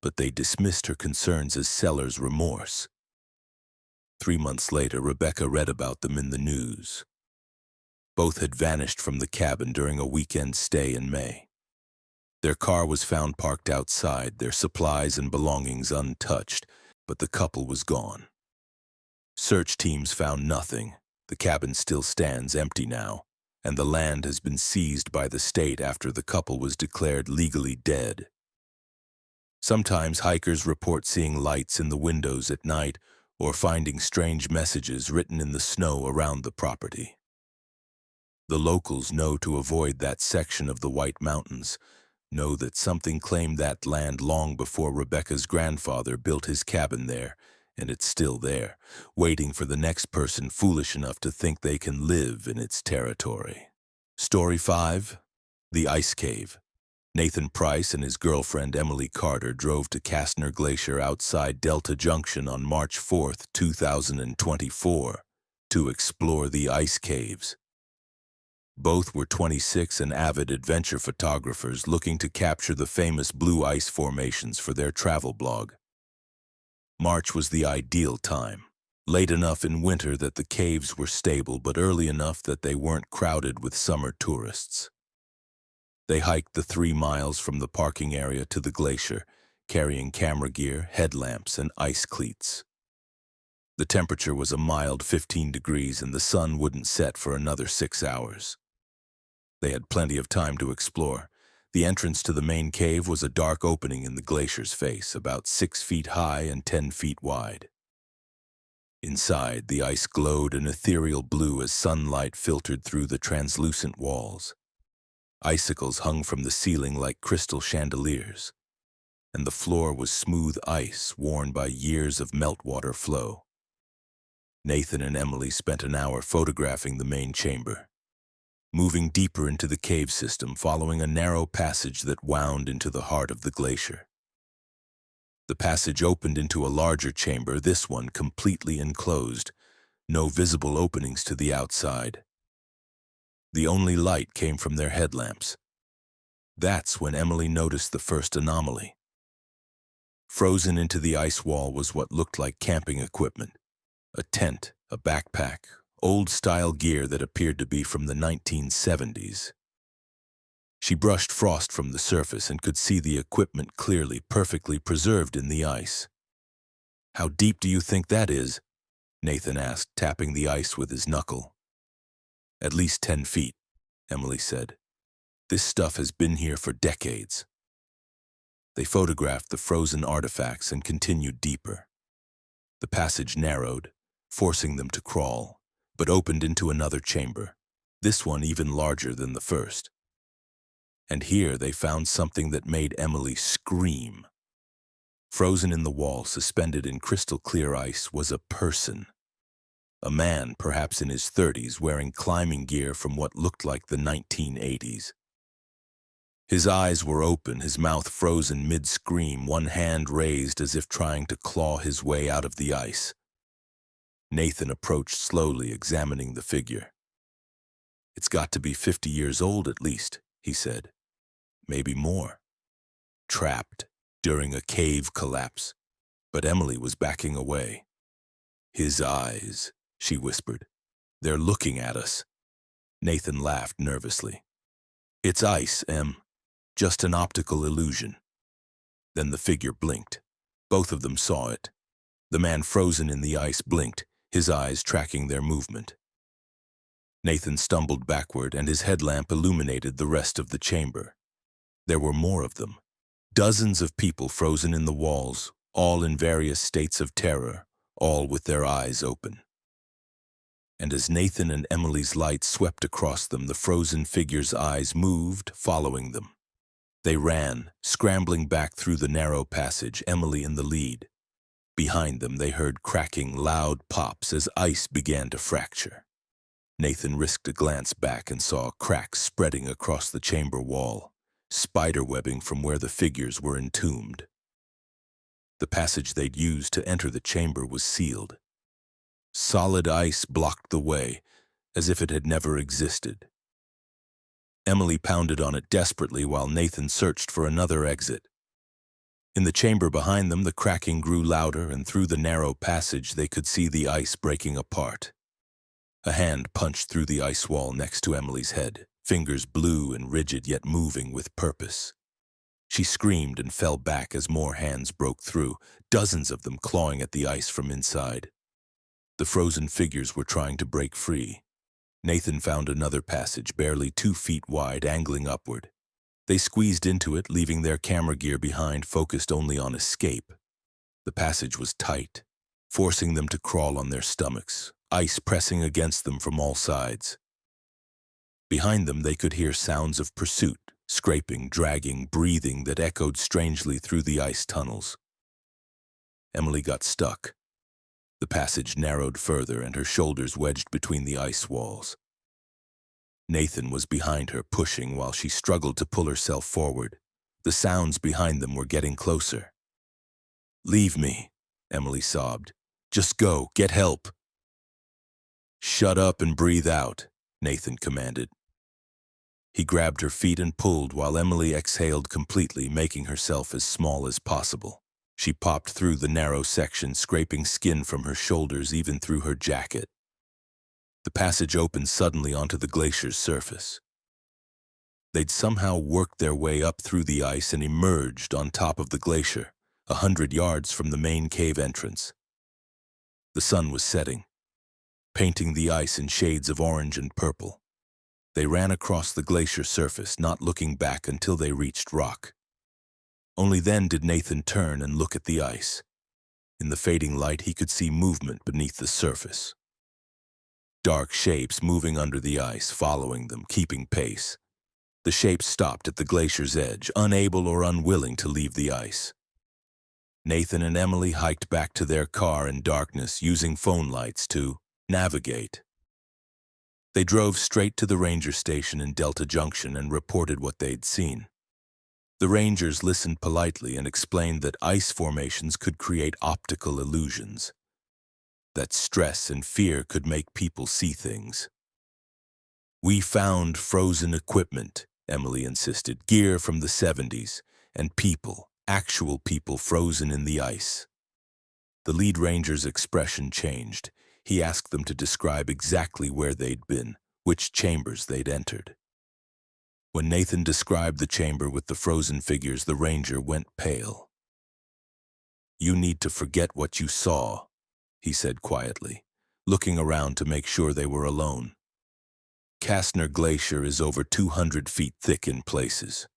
but they dismissed her concerns as seller's remorse. 3 months later, Rebecca read about them in the news. Both had vanished from the cabin during a weekend stay in May. Their car was found parked outside, their supplies and belongings untouched, but the couple was gone. Search teams found nothing. The cabin still stands empty now, and the land has been seized by the state after the couple was declared legally dead. Sometimes hikers report seeing lights in the windows at night or finding strange messages written in the snow around the property. The locals know to avoid that section of the White Mountains, know that something claimed that land long before Rebecca's grandfather built his cabin there, and it's still there, waiting for the next person foolish enough to think they can live in its territory. Story 5. The Ice Cave. Nathan Price and his girlfriend Emily Carter drove to Kastner Glacier outside Delta Junction on March 4, 2024, to explore the ice caves. Both were 26 and avid adventure photographers looking to capture the famous blue ice formations for their travel blog. March was the ideal time, late enough in winter that the caves were stable, but early enough that they weren't crowded with summer tourists. They hiked the 3 miles from the parking area to the glacier, carrying camera gear, headlamps, and ice cleats. The temperature was a mild 15 degrees and the sun wouldn't set for another 6 hours. They had plenty of time to explore. The entrance to the main cave was a dark opening in the glacier's face, about 6 feet high and 10 feet wide. Inside, the ice glowed an ethereal blue as sunlight filtered through the translucent walls. Icicles hung from the ceiling like crystal chandeliers, and the floor was smooth ice worn by years of meltwater flow. Nathan and Emily spent an hour photographing the main chamber, moving deeper into the cave system, following a narrow passage that wound into the heart of the glacier. The passage opened into a larger chamber, this one completely enclosed, no visible openings to the outside. The only light came from their headlamps. That's when Emily noticed the first anomaly. Frozen into the ice wall was what looked like camping equipment. A tent, a backpack, old-style gear that appeared to be from the 1970s. She brushed frost from the surface and could see the equipment clearly, perfectly preserved in the ice. "How deep do you think that is?" Nathan asked, tapping the ice with his knuckle. "At least 10 feet, Emily said. "This stuff has been here for decades." They photographed the frozen artifacts and continued deeper. The passage narrowed, forcing them to crawl, but opened into another chamber, this one even larger than the first. And here they found something that made Emily scream. Frozen in the wall, suspended in crystal-clear ice, was a person. A man, perhaps in his 30s, wearing climbing gear from what looked like the 1980s. His eyes were open, his mouth frozen mid-scream, one hand raised as if trying to claw his way out of the ice. Nathan approached slowly, examining the figure. "It's got to be 50 years old at least," he said. "Maybe more. Trapped during a cave collapse." But Emily was backing away. "His eyes," she whispered. "They're looking at us." Nathan laughed nervously. "It's ice, Em. Just an optical illusion." Then the figure blinked. Both of them saw it. The man frozen in the ice blinked, his eyes tracking their movement. Nathan stumbled backward, and his headlamp illuminated the rest of the chamber. There were more of them. Dozens of people frozen in the walls, all in various states of terror, all with their eyes open. And as Nathan and Emily's light swept across them, the frozen figure's eyes moved, following them. They ran, scrambling back through the narrow passage, Emily in the lead. Behind them, they heard cracking, loud pops as ice began to fracture. Nathan risked a glance back and saw cracks spreading across the chamber wall, spiderwebbing from where the figures were entombed. The passage they'd used to enter the chamber was sealed. Solid ice blocked the way, as if it had never existed. Emily pounded on it desperately while Nathan searched for another exit. In the chamber behind them, the cracking grew louder, and through the narrow passage they could see the ice breaking apart. A hand punched through the ice wall next to Emily's head, fingers blue and rigid yet moving with purpose. She screamed and fell back as more hands broke through, dozens of them clawing at the ice from inside. The frozen figures were trying to break free. Nathan found another passage, barely 2 feet wide, angling upward. They squeezed into it, leaving their camera gear behind, focused only on escape. The passage was tight, forcing them to crawl on their stomachs, ice pressing against them from all sides. Behind them, they could hear sounds of pursuit, scraping, dragging, breathing that echoed strangely through the ice tunnels. Emily got stuck. The passage narrowed further, and her shoulders wedged between the ice walls. Nathan was behind her, pushing while she struggled to pull herself forward. The sounds behind them were getting closer. "Leave me," Emily sobbed. "Just go, get help." "Shut up and breathe out," Nathan commanded. He grabbed her feet and pulled while Emily exhaled completely, making herself as small as possible. She popped through the narrow section, scraping skin from her shoulders, even through her jacket. The passage opened suddenly onto the glacier's surface. They'd somehow worked their way up through the ice and emerged on top of the glacier, 100 yards from the main cave entrance. The sun was setting, painting the ice in shades of orange and purple. They ran across the glacier surface, not looking back until they reached rock. Only then did Nathan turn and look at the ice. In the fading light, he could see movement beneath the surface. Dark shapes moving under the ice, following them, keeping pace. The shapes stopped at the glacier's edge, unable or unwilling to leave the ice. Nathan and Emily hiked back to their car in darkness, using phone lights to navigate. They drove straight to the ranger station in Delta Junction and reported what they'd seen. The rangers listened politely and explained that ice formations could create optical illusions, that stress and fear could make people see things. "We found frozen equipment," Emily insisted, "gear from the 70s, and people, actual people frozen in the ice." The lead ranger's expression changed. He asked them to describe exactly where they'd been, which chambers they'd entered. When Nathan described the chamber with the frozen figures, the ranger went pale. "You need to forget what you saw," he said quietly, looking around to make sure they were alone. "Kastner Glacier is over 200 feet thick in places.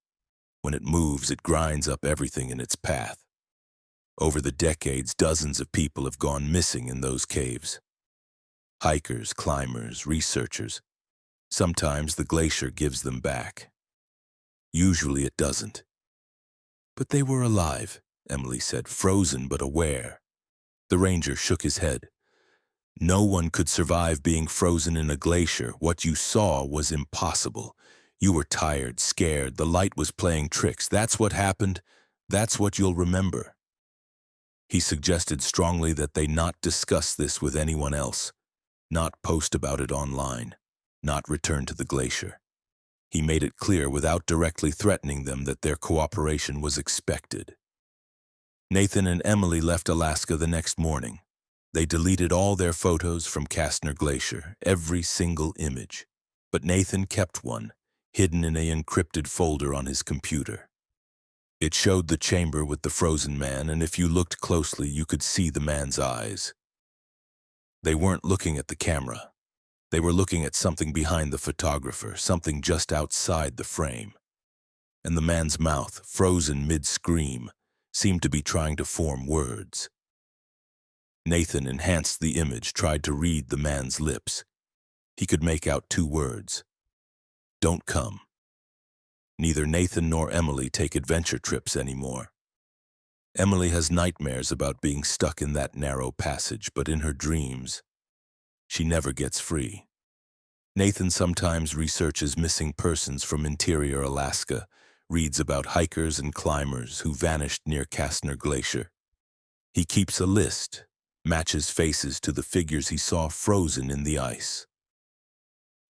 When it moves, it grinds up everything in its path. Over the decades, dozens of people have gone missing in those caves. Hikers, climbers, researchers. Sometimes the glacier gives them back. Usually it doesn't. But they were alive," Emily said, "frozen but aware." The ranger shook his head. "No one could survive being frozen in a glacier. What you saw was impossible. You were tired, scared, the light was playing tricks. That's what happened. That's what you'll remember. He suggested strongly that they not discuss this with anyone else, not post about it online, not return to the glacier. He made it clear without directly threatening them that their cooperation was expected. Nathan and Emily left Alaska the next morning. They deleted all their photos from Kastner Glacier, every single image. But Nathan kept one, hidden in an encrypted folder on his computer. It showed the chamber with the frozen man, and if you looked closely, you could see the man's eyes. They weren't looking at the camera. They were looking at something behind the photographer, something just outside the frame. And the man's mouth, frozen mid-scream, seemed to be trying to form words. Nathan enhanced the image, tried to read the man's lips. He could make out 2 words. Don't come. Neither Nathan nor Emily take adventure trips anymore. Emily has nightmares about being stuck in that narrow passage, but in her dreams, she never gets free. Nathan sometimes researches missing persons from interior Alaska, reads about hikers and climbers who vanished near Kastner Glacier. He keeps a list, matches faces to the figures he saw frozen in the ice.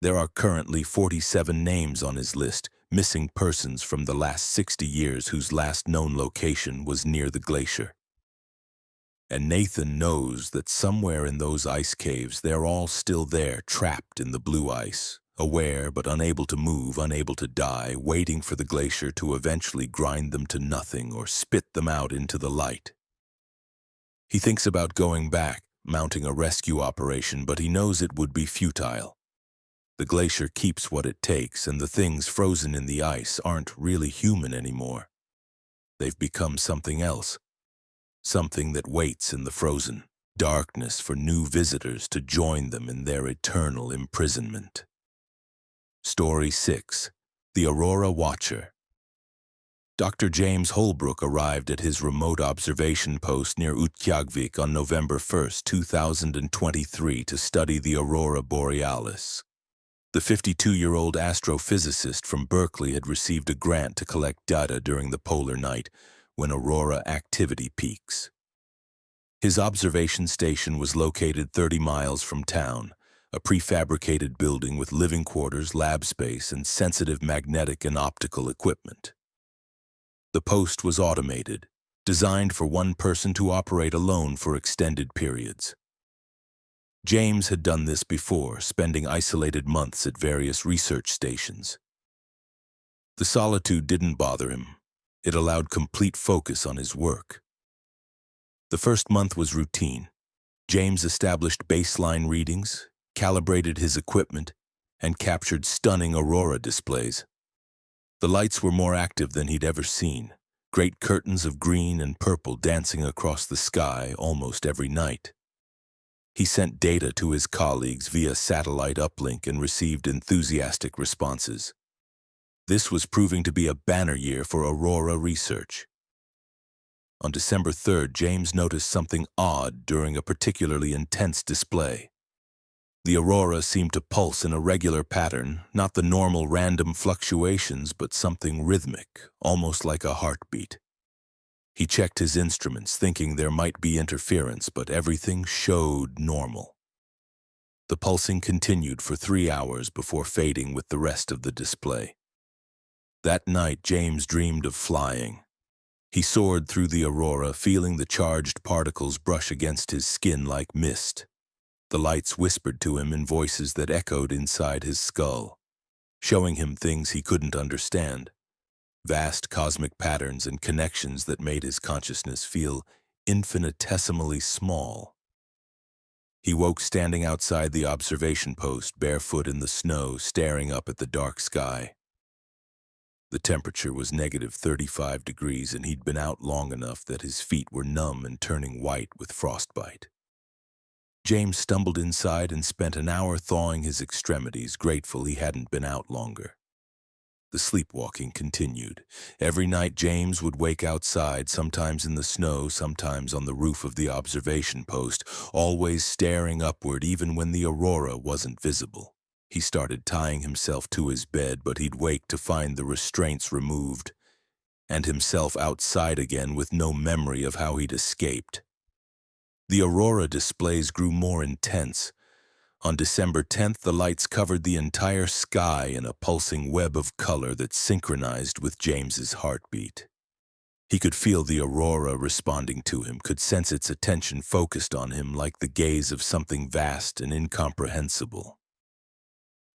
There are currently 47 names on his list, missing persons from the last 60 years whose last known location was near the glacier. And Nathan knows that somewhere in those ice caves they're all still there, trapped in the blue ice, aware but unable to move, unable to die, waiting for the glacier to eventually grind them to nothing or spit them out into the light. He thinks about going back, mounting a rescue operation, but he knows it would be futile. The glacier keeps what it takes, and the things frozen in the ice aren't really human anymore. They've become something else, something that waits in the frozen darkness for new visitors to join them in their eternal imprisonment. Story 6. The Aurora Watcher. Dr. James Holbrook arrived at his remote observation post near Utqiagvik on November 1, 2023 to study the Aurora Borealis. The 52-year-old astrophysicist from Berkeley had received a grant to collect data during the polar night when aurora activity peaks. His observation station was located 30 miles from town, a prefabricated building with living quarters, lab space, and sensitive magnetic and optical equipment. The post was automated, designed for one person to operate alone for extended periods. James had done this before, spending isolated months at various research stations. The solitude didn't bother him. It allowed complete focus on his work. The first month was routine. James established baseline readings, calibrated his equipment, and captured stunning aurora displays. The lights were more active than he'd ever seen, great curtains of green and purple dancing across the sky almost every night. He sent data to his colleagues via satellite uplink and received enthusiastic responses. This was proving to be a banner year for aurora research. On December 3rd, James noticed something odd during a particularly intense display. The aurora seemed to pulse in a regular pattern, not the normal random fluctuations, but something rhythmic, almost like a heartbeat. He checked his instruments, thinking there might be interference, but everything showed normal. The pulsing continued for 3 hours before fading with the rest of the display. That night, James dreamed of flying. He soared through the aurora, feeling the charged particles brush against his skin like mist. The lights whispered to him in voices that echoed inside his skull, showing him things he couldn't understand. Vast cosmic patterns and connections that made his consciousness feel infinitesimally small. He woke standing outside the observation post, barefoot in the snow, staring up at the dark sky. The temperature was negative 35 degrees, and he'd been out long enough that his feet were numb and turning white with frostbite. James stumbled inside and spent an hour thawing his extremities, grateful he hadn't been out longer. The sleepwalking continued. Every night James would wake outside, sometimes in the snow, sometimes on the roof of the observation post, always staring upward even when the aurora wasn't visible. He started tying himself to his bed, but he'd wake to find the restraints removed, and himself outside again with no memory of how he'd escaped. The aurora displays grew more intense. On December 10th, the lights covered the entire sky in a pulsing web of color that synchronized with James's heartbeat. He could feel the aurora responding to him, could sense its attention focused on him like the gaze of something vast and incomprehensible.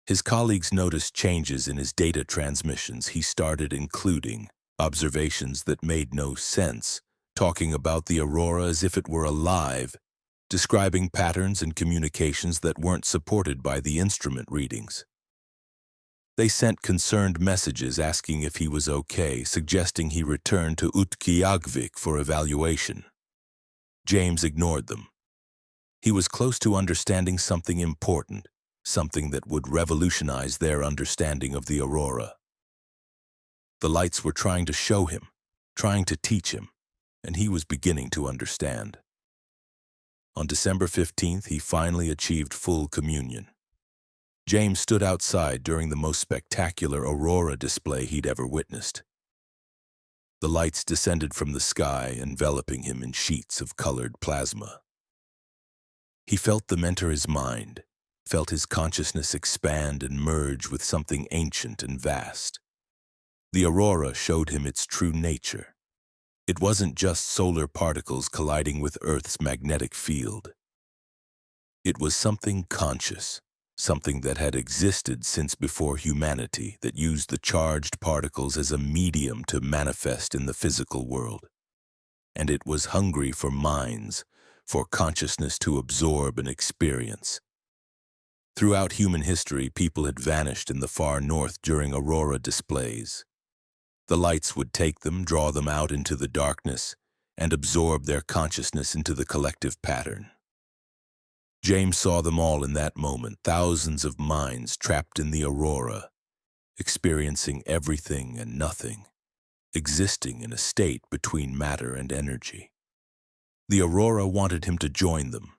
His colleagues noticed changes in his data transmissions. He started including observations that made no sense, talking about the aurora as if it were alive, describing patterns and communications that weren't supported by the instrument readings. They sent concerned messages asking if he was okay, suggesting he return to Utqiagvik for evaluation. James ignored them. He was close to understanding something important, something that would revolutionize their understanding of the aurora. The lights were trying to show him, trying to teach him, and he was beginning to understand. On December 15th, he finally achieved full communion. James stood outside during the most spectacular aurora display he'd ever witnessed. The lights descended from the sky, enveloping him in sheets of colored plasma. He felt them enter his mind, felt his consciousness expand and merge with something ancient and vast. The aurora showed him its true nature. It wasn't just solar particles colliding with Earth's magnetic field. It was something conscious, something that had existed since before humanity, that used the charged particles as a medium to manifest in the physical world. And it was hungry for minds, for consciousness to absorb and experience. Throughout human history, people had vanished in the far north during aurora displays. The lights would take them, draw them out into the darkness, and absorb their consciousness into the collective pattern. James saw them all in that moment, thousands of minds trapped in the aurora, experiencing everything and nothing, existing in a state between matter and energy. The aurora wanted him to join them.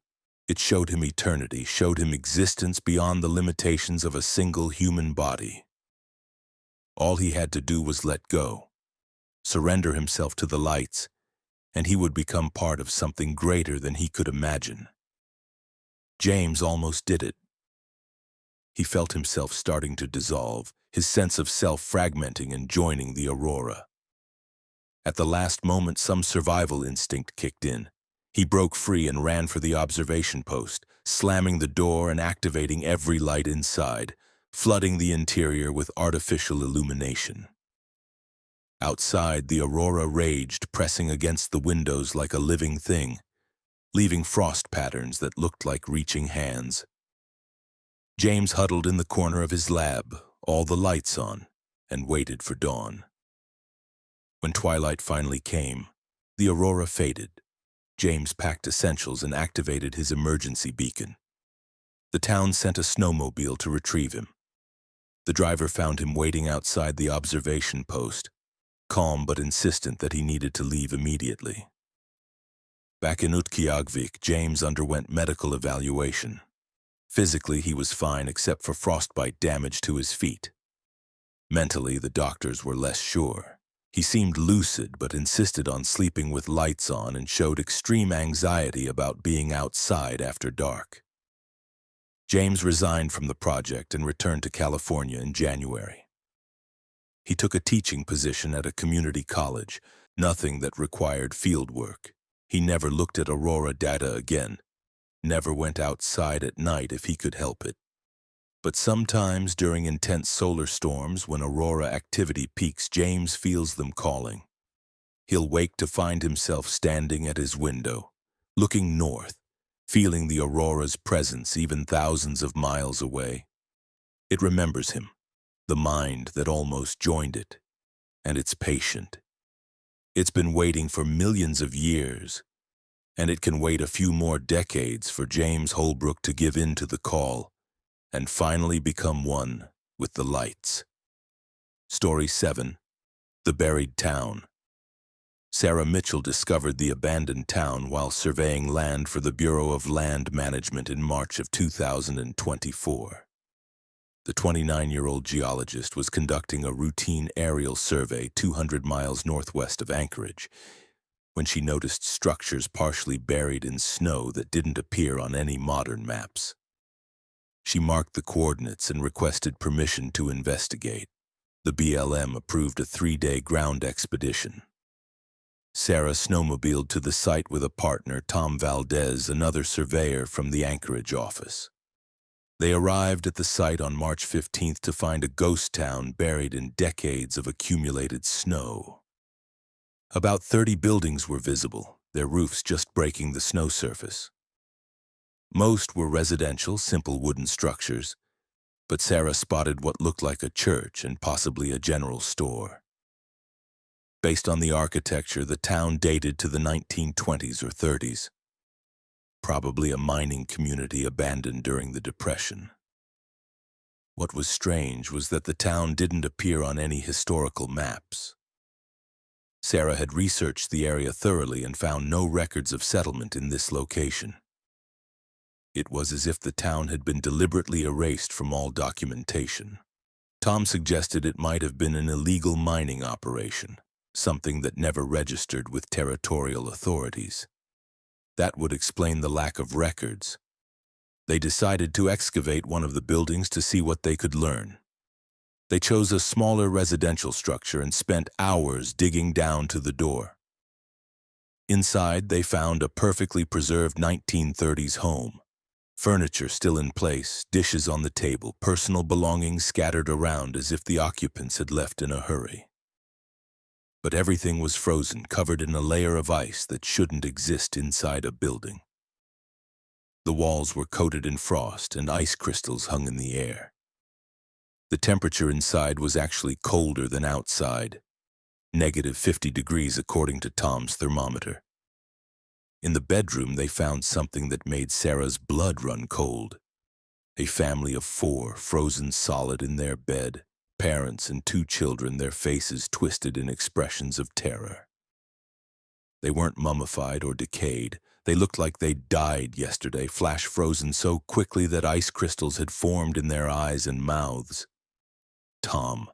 It showed him eternity, showed him existence beyond the limitations of a single human body. All he had to do was let go, surrender himself to the lights, and he would become part of something greater than he could imagine. James almost did it. He felt himself starting to dissolve, his sense of self fragmenting and joining the aurora. At the last moment, some survival instinct kicked in. He broke free and ran for the observation post, slamming the door and activating every light inside, flooding the interior with artificial illumination. Outside, the aurora raged, pressing against the windows like a living thing, leaving frost patterns that looked like reaching hands. James huddled in the corner of his lab, all the lights on, and waited for dawn. When twilight finally came, the aurora faded. James packed essentials and activated his emergency beacon. The town sent a snowmobile to retrieve him. The driver found him waiting outside the observation post, calm but insistent that he needed to leave immediately. Back in Utqiagvik, James underwent medical evaluation. Physically, he was fine except for frostbite damage to his feet. Mentally, the doctors were less sure. He seemed lucid but insisted on sleeping with lights on and showed extreme anxiety about being outside after dark. James resigned from the project and returned to California in January. He took a teaching position at a community college, nothing that required field work. He never looked at aurora data again, never went outside at night if he could help it. But sometimes during intense solar storms, when aurora activity peaks, James feels them calling. He'll wake to find himself standing at his window, looking north, feeling the aurora's presence even thousands of miles away. It remembers him, the mind that almost joined it, and it's patient. It's been waiting for millions of years, and it can wait a few more decades for James Holbrook to give in to the call and finally become one with the lights. Story 7. The Buried Town. Sarah Mitchell discovered the abandoned town while surveying land for the Bureau of Land Management in March of 2024. The 29-year-old geologist was conducting a routine aerial survey 200 miles northwest of Anchorage when she noticed structures partially buried in snow that didn't appear on any modern maps. She marked the coordinates and requested permission to investigate. The BLM approved a 3-day ground expedition. Sarah snowmobiled to the site with a partner, Tom Valdez, another surveyor from the Anchorage office. They arrived at the site on March 15th to find a ghost town buried in decades of accumulated snow. About 30 buildings were visible, their roofs just breaking the snow surface. Most were residential, simple wooden structures, but Sarah spotted what looked like a church and possibly a general store. Based on the architecture, the town dated to the 1920s or 30s, probably a mining community abandoned during the Depression. What was strange was that the town didn't appear on any historical maps. Sarah had researched the area thoroughly and found no records of settlement in this location. It was as if the town had been deliberately erased from all documentation. Tom suggested it might have been an illegal mining operation, something that never registered with territorial authorities. That would explain the lack of records. They decided to excavate one of the buildings to see what they could learn. They chose a smaller residential structure and spent hours digging down to the door. Inside, they found a perfectly preserved 1930s home. Furniture still in place, dishes on the table, personal belongings scattered around as if the occupants had left in a hurry. But everything was frozen, covered in a layer of ice that shouldn't exist inside a building. The walls were coated in frost and ice crystals hung in the air. The temperature inside was actually colder than outside, -50 degrees according to Tom's thermometer. In the bedroom, they found something that made Sarah's blood run cold. A family of 4, frozen solid in their bed, parents and 2 children, their faces twisted in expressions of terror. They weren't mummified or decayed. They looked like they died yesterday, flash frozen so quickly that ice crystals had formed in their eyes and mouths. Tom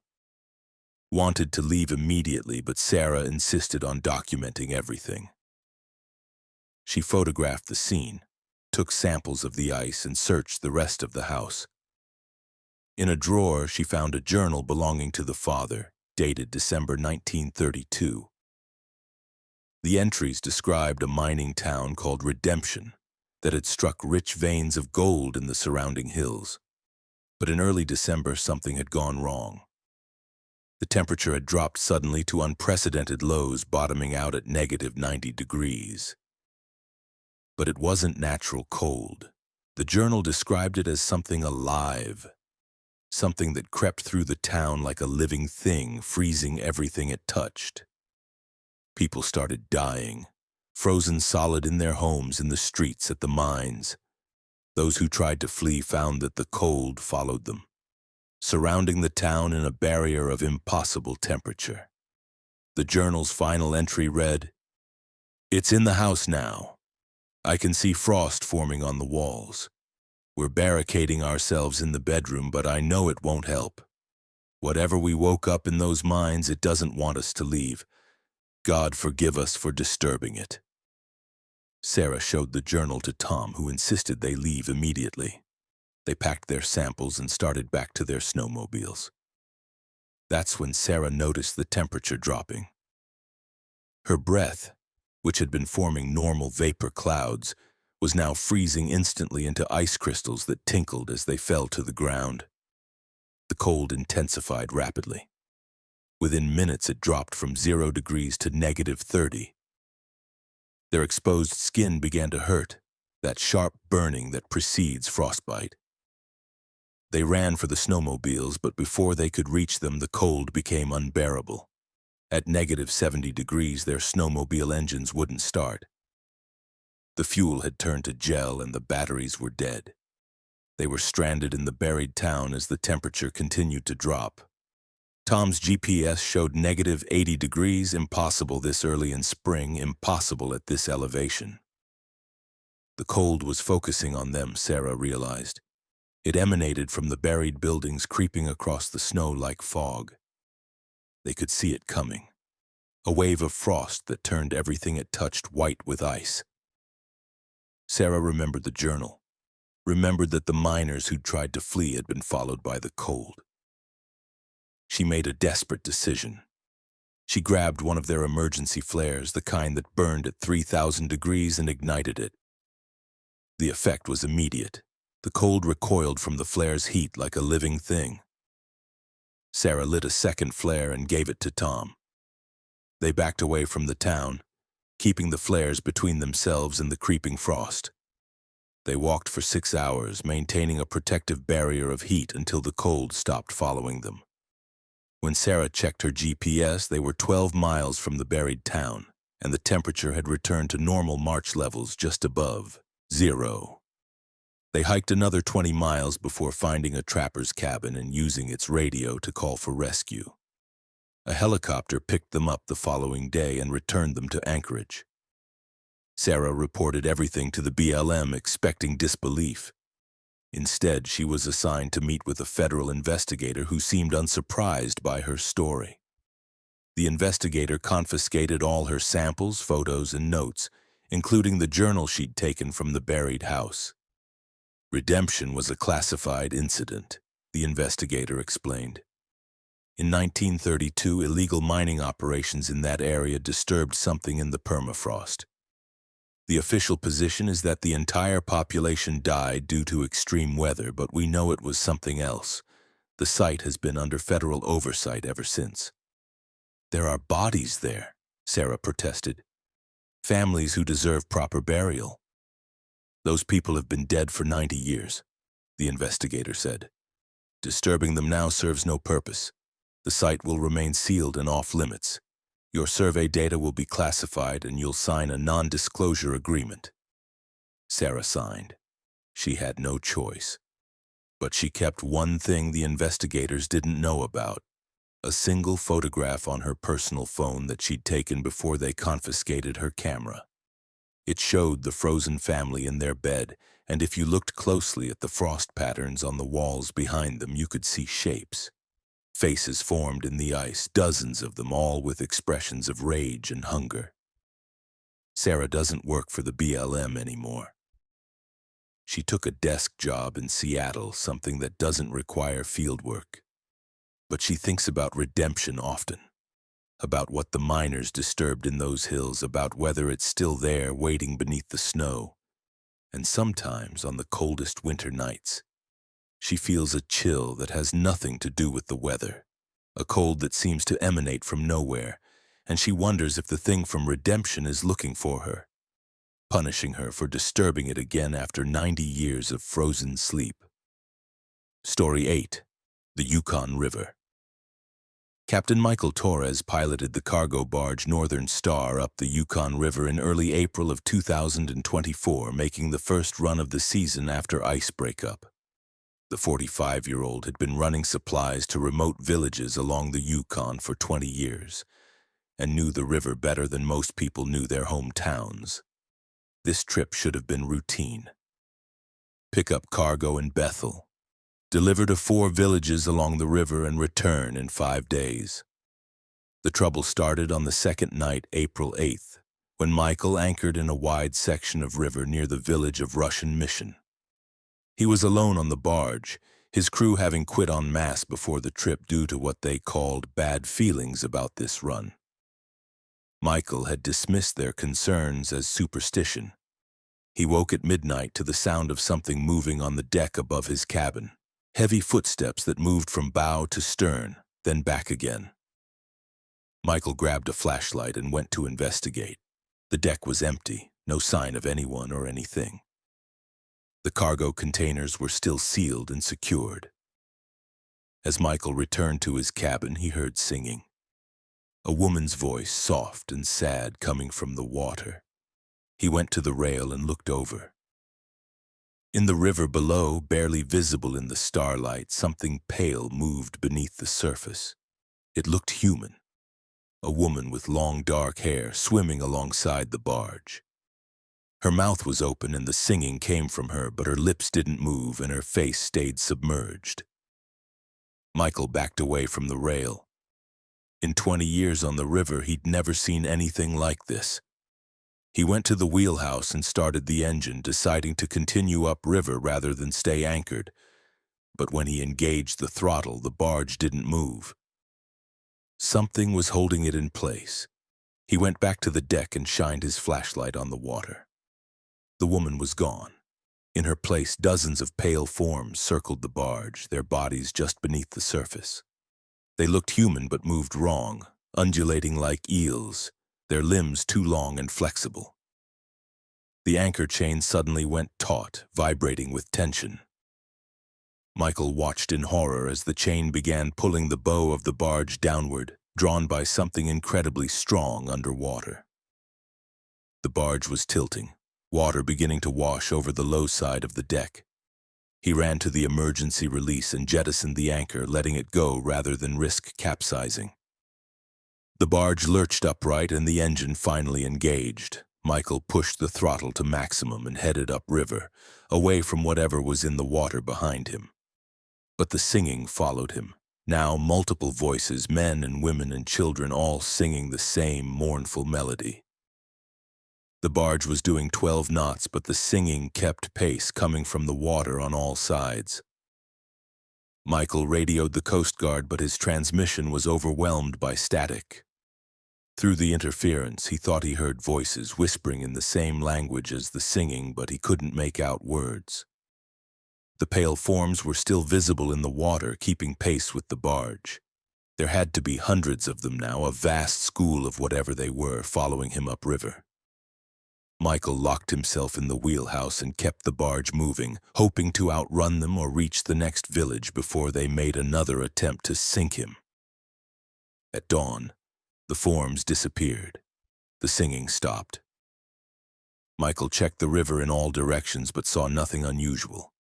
wanted to leave immediately, but Sarah insisted on documenting everything. She photographed the scene, took samples of the ice, and searched the rest of the house. In a drawer, she found a journal belonging to the father, dated December 1932. The entries described a mining town called Redemption that had struck rich veins of gold in the surrounding hills. But in early December, something had gone wrong. The temperature had dropped suddenly to unprecedented lows, bottoming out at -90 degrees. But it wasn't natural cold. The journal described it as something alive, something that crept through the town like a living thing, freezing everything it touched. People started dying, frozen solid in their homes, in the streets, at the mines. Those who tried to flee found that the cold followed them, surrounding the town in a barrier of impossible temperature. The journal's final entry read, "It's in the house now. I can see frost forming on the walls. We're barricading ourselves in the bedroom, but I know it won't help. Whatever we woke up in those mines, it doesn't want us to leave. God forgive us for disturbing it." Sarah showed the journal to Tom, who insisted they leave immediately. They packed their samples and started back to their snowmobiles. That's when Sarah noticed the temperature dropping. Her breath, which had been forming normal vapor clouds, was now freezing instantly into ice crystals that tinkled as they fell to the ground. The cold intensified rapidly. Within minutes, it dropped from 0 degrees to -30. Their exposed skin began to hurt, that sharp burning that precedes frostbite. They ran for the snowmobiles, but before they could reach them, the cold became unbearable. At -70 degrees, their snowmobile engines wouldn't start. The fuel had turned to gel and the batteries were dead. They were stranded in the buried town as the temperature continued to drop. Tom's GPS showed -80 degrees, impossible this early in spring, impossible at this elevation. The cold was focusing on them, Sarah realized. It emanated from the buried buildings creeping across the snow like fog. They could see it coming, a wave of frost that turned everything it touched white with ice. Sarah remembered the journal, remembered that the miners who'd tried to flee had been followed by the cold. She made a desperate decision. She grabbed one of their emergency flares, the kind that burned at 3,000 degrees, and ignited it. The effect was immediate. The cold recoiled from the flare's heat like a living thing. Sarah lit a second flare and gave it to Tom. They backed away from the town, keeping the flares between themselves and the creeping frost. They walked for 6 hours, maintaining a protective barrier of heat until the cold stopped following them. When Sarah checked her GPS, they were 12 miles from the buried town, and the temperature had returned to normal March levels just above 0. They hiked another 20 miles before finding a trapper's cabin and using its radio to call for rescue. A helicopter picked them up the following day and returned them to Anchorage. Sarah reported everything to the BLM, expecting disbelief. Instead, she was assigned to meet with a federal investigator who seemed unsurprised by her story. The investigator confiscated all her samples, photos, and notes, including the journal she'd taken from the buried house. Redemption was a classified incident, the investigator explained. In 1932, illegal mining operations in that area disturbed something in the permafrost. The official position is that the entire population died due to extreme weather, but we know it was something else. The site has been under federal oversight ever since. There are bodies there, Sarah protested. Families who deserve proper burial. Those people have been dead for 90 years, the investigator said. Disturbing them now serves no purpose. The site will remain sealed and off-limits. Your survey data will be classified and you'll sign a non-disclosure agreement. Sarah signed. She had no choice. But she kept one thing the investigators didn't know about: a single photograph on her personal phone that she'd taken before they confiscated her camera. It showed the frozen family in their bed, and if you looked closely at the frost patterns on the walls behind them, you could see shapes. Faces formed in the ice, dozens of them, all with expressions of rage and hunger. Sarah doesn't work for the BLM anymore. She took a desk job in Seattle, something that doesn't require field work. But she thinks about redemption often, about what the miners disturbed in those hills, about whether it's still there waiting beneath the snow. And sometimes, on the coldest winter nights, she feels a chill that has nothing to do with the weather, a cold that seems to emanate from nowhere, and she wonders if the thing from redemption is looking for her, punishing her for disturbing it again after 90 years of frozen sleep. Story 8. The Yukon River. Captain Michael Torres piloted the cargo barge Northern Star up the Yukon River in early April of 2024, making the first run of the season after ice breakup. The 45-year-old had been running supplies to remote villages along the Yukon for 20 years and knew the river better than most people knew their hometowns. This trip should have been routine. Pick up cargo in Bethel, deliver to 4 villages along the river, and return in 5 days. The trouble started on the second night, April 8th, when Michael anchored in a wide section of river near the village of Russian Mission. He was alone on the barge, his crew having quit en masse before the trip due to what they called bad feelings about this run. Michael had dismissed their concerns as superstition. He woke at midnight to the sound of something moving on the deck above his cabin, heavy footsteps that moved from bow to stern, then back again. Michael grabbed a flashlight and went to investigate. The deck was empty, no sign of anyone or anything. The cargo containers were still sealed and secured. As Michael returned to his cabin, he heard singing. A woman's voice, soft and sad, coming from the water. He went to the rail and looked over. In the river below, barely visible in the starlight, something pale moved beneath the surface. It looked human. A woman with long dark hair swimming alongside the barge. Her mouth was open and the singing came from her, but her lips didn't move and her face stayed submerged. Michael backed away from the rail. In 20 years on the river, he'd never seen anything like this. He went to the wheelhouse and started the engine, deciding to continue upriver rather than stay anchored. But when he engaged the throttle, the barge didn't move. Something was holding it in place. He went back to the deck and shined his flashlight on the water. The woman was gone. In her place, dozens of pale forms circled the barge, their bodies just beneath the surface. They looked human but moved wrong, undulating like eels, their limbs too long and flexible. The anchor chain suddenly went taut, vibrating with tension. Michael watched in horror as the chain began pulling the bow of the barge downward, drawn by something incredibly strong underwater. The barge was tilting, water beginning to wash over the low side of the deck. He ran to the emergency release and jettisoned the anchor, letting it go rather than risk capsizing. The barge lurched upright and the engine finally engaged. Michael pushed the throttle to maximum and headed upriver, away from whatever was in the water behind him. But the singing followed him. Now multiple voices, men and women and children, all singing the same mournful melody. The barge was doing 12 knots, but the singing kept pace, coming from the water on all sides. Michael radioed the Coast Guard, but his transmission was overwhelmed by static. Through the interference, he thought he heard voices whispering in the same language as the singing, but he couldn't make out words. The pale forms were still visible in the water, keeping pace with the barge. There had to be hundreds of them now, a vast school of whatever they were, following him upriver. Michael locked himself in the wheelhouse and kept the barge moving, hoping to outrun them or reach the next village before they made another attempt to sink him. At dawn, the forms disappeared. The singing stopped. Michael checked the river in all directions but saw nothing unusual.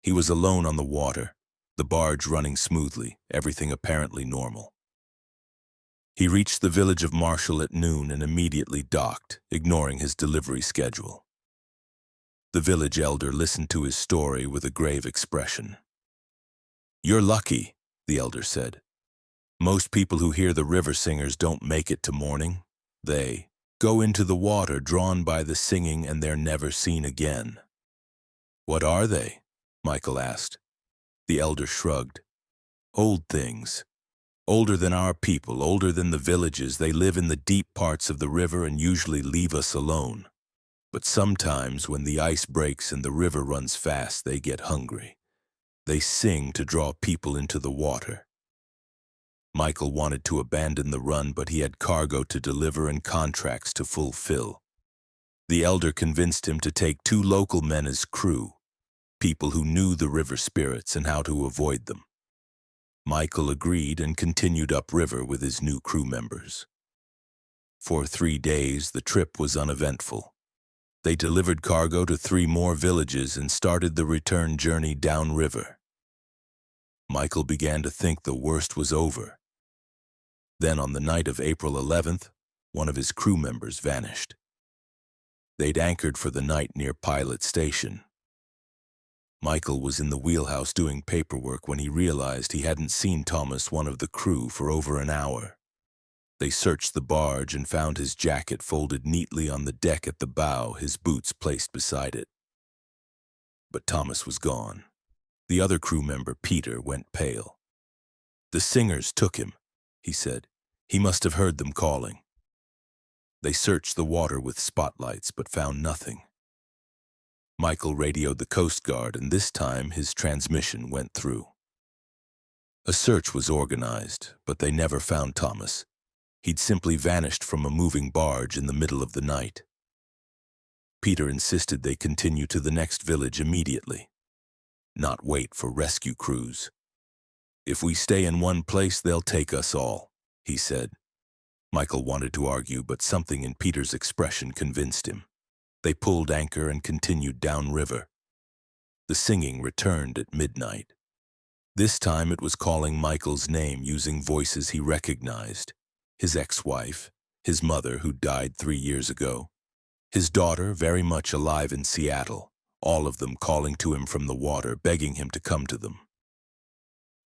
He was alone on the water, the barge running smoothly, everything apparently normal. He reached the village of Marshall at noon and immediately docked, ignoring his delivery schedule. The village elder listened to his story with a grave expression. "You're lucky," the elder said. "Most people who hear the river singers don't make it to morning. They go into the water drawn by the singing and they're never seen again." "What are they?" Michael asked. The elder shrugged. "Old things. Older than our people, older than the villages. They live in the deep parts of the river and usually leave us alone. But sometimes when the ice breaks and the river runs fast, they get hungry. They sing to draw people into the water." Michael wanted to abandon the run, but he had cargo to deliver and contracts to fulfill. The elder convinced him to take 2 local men as crew, people who knew the river spirits and how to avoid them. Michael agreed and continued upriver with his new crew members. For 3 days, the trip was uneventful. They delivered cargo to 3 more villages and started the return journey downriver. Michael began to think the worst was over. Then on the night of April 11th, one of his crew members vanished. They'd anchored for the night near Pilot Station. Michael was in the wheelhouse doing paperwork when he realized he hadn't seen Thomas, one of the crew, for over an hour. They searched the barge and found his jacket folded neatly on the deck at the bow, his boots placed beside it. But Thomas was gone. The other crew member, Peter, went pale. "The singers took him," he said. "He must have heard them calling." They searched the water with spotlights but found nothing. Michael radioed the Coast Guard, and this time his transmission went through. A search was organized, but they never found Thomas. He'd simply vanished from a moving barge in the middle of the night. Peter insisted they continue to the next village immediately, not wait for rescue crews. "If we stay in one place, they'll take us all," he said. Michael wanted to argue, but something in Peter's expression convinced him. They pulled anchor and continued downriver. The singing returned at midnight. This time it was calling Michael's name using voices he recognized. His ex-wife, his mother who died 3 years ago, His daughter very much alive in Seattle, all of them calling to him from the water, begging him to come to them.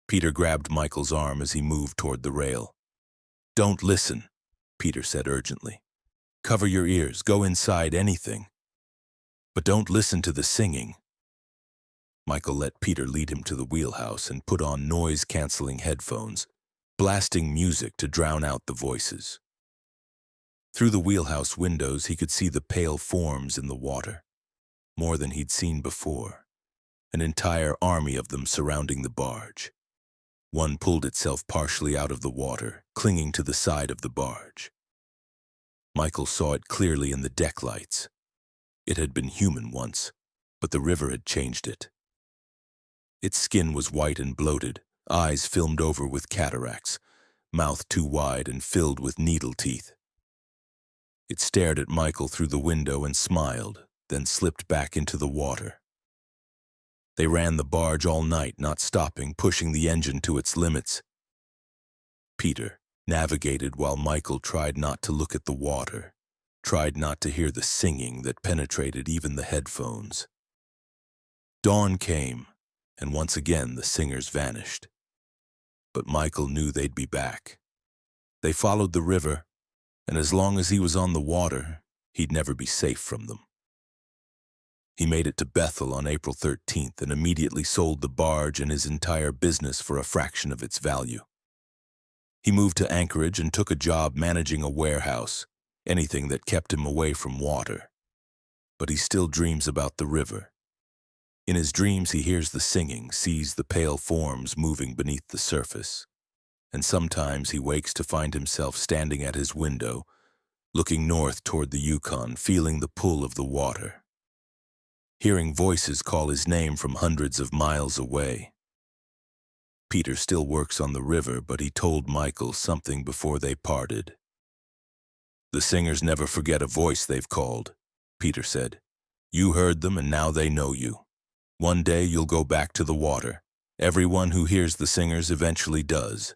Peter grabbed Michael's arm as he moved toward the rail. "Don't listen," Peter said urgently. "Cover your ears, go inside, anything. But don't listen to the singing." Michael let Peter lead him to the wheelhouse and put on noise-canceling headphones, blasting music to drown out the voices. Through the wheelhouse windows, he could see the pale forms in the water, more than he'd seen before, an entire army of them surrounding the barge. One pulled itself partially out of the water, clinging to the side of the barge. Michael saw it clearly in the deck lights. It had been human once, but the river had changed it. Its skin was white and bloated, eyes filmed over with cataracts, mouth too wide and filled with needle teeth. It stared at Michael through the window and smiled, then slipped back into the water. They ran the barge all night, not stopping, pushing the engine to its limits. Peter navigated while Michael tried not to look at the water, tried not to hear the singing that penetrated even the headphones. Dawn came, and once again the singers vanished. But Michael knew they'd be back. They followed the river, and as long as he was on the water, he'd never be safe from them. He made it to Bethel on April 13th and immediately sold the barge and his entire business for a fraction of its value. He moved to Anchorage and took a job managing a warehouse, anything that kept him away from water. But he still dreams about the river. In his dreams, he hears the singing, sees the pale forms moving beneath the surface, and sometimes he wakes to find himself standing at his window, looking north toward the Yukon, feeling the pull of the water, hearing voices call his name from hundreds of miles away. Peter still works on the river, but he told Michael something before they parted. "The singers never forget a voice they've called," Peter said. "You heard them, and now they know you. One day you'll go back to the water. Everyone who hears the singers eventually does.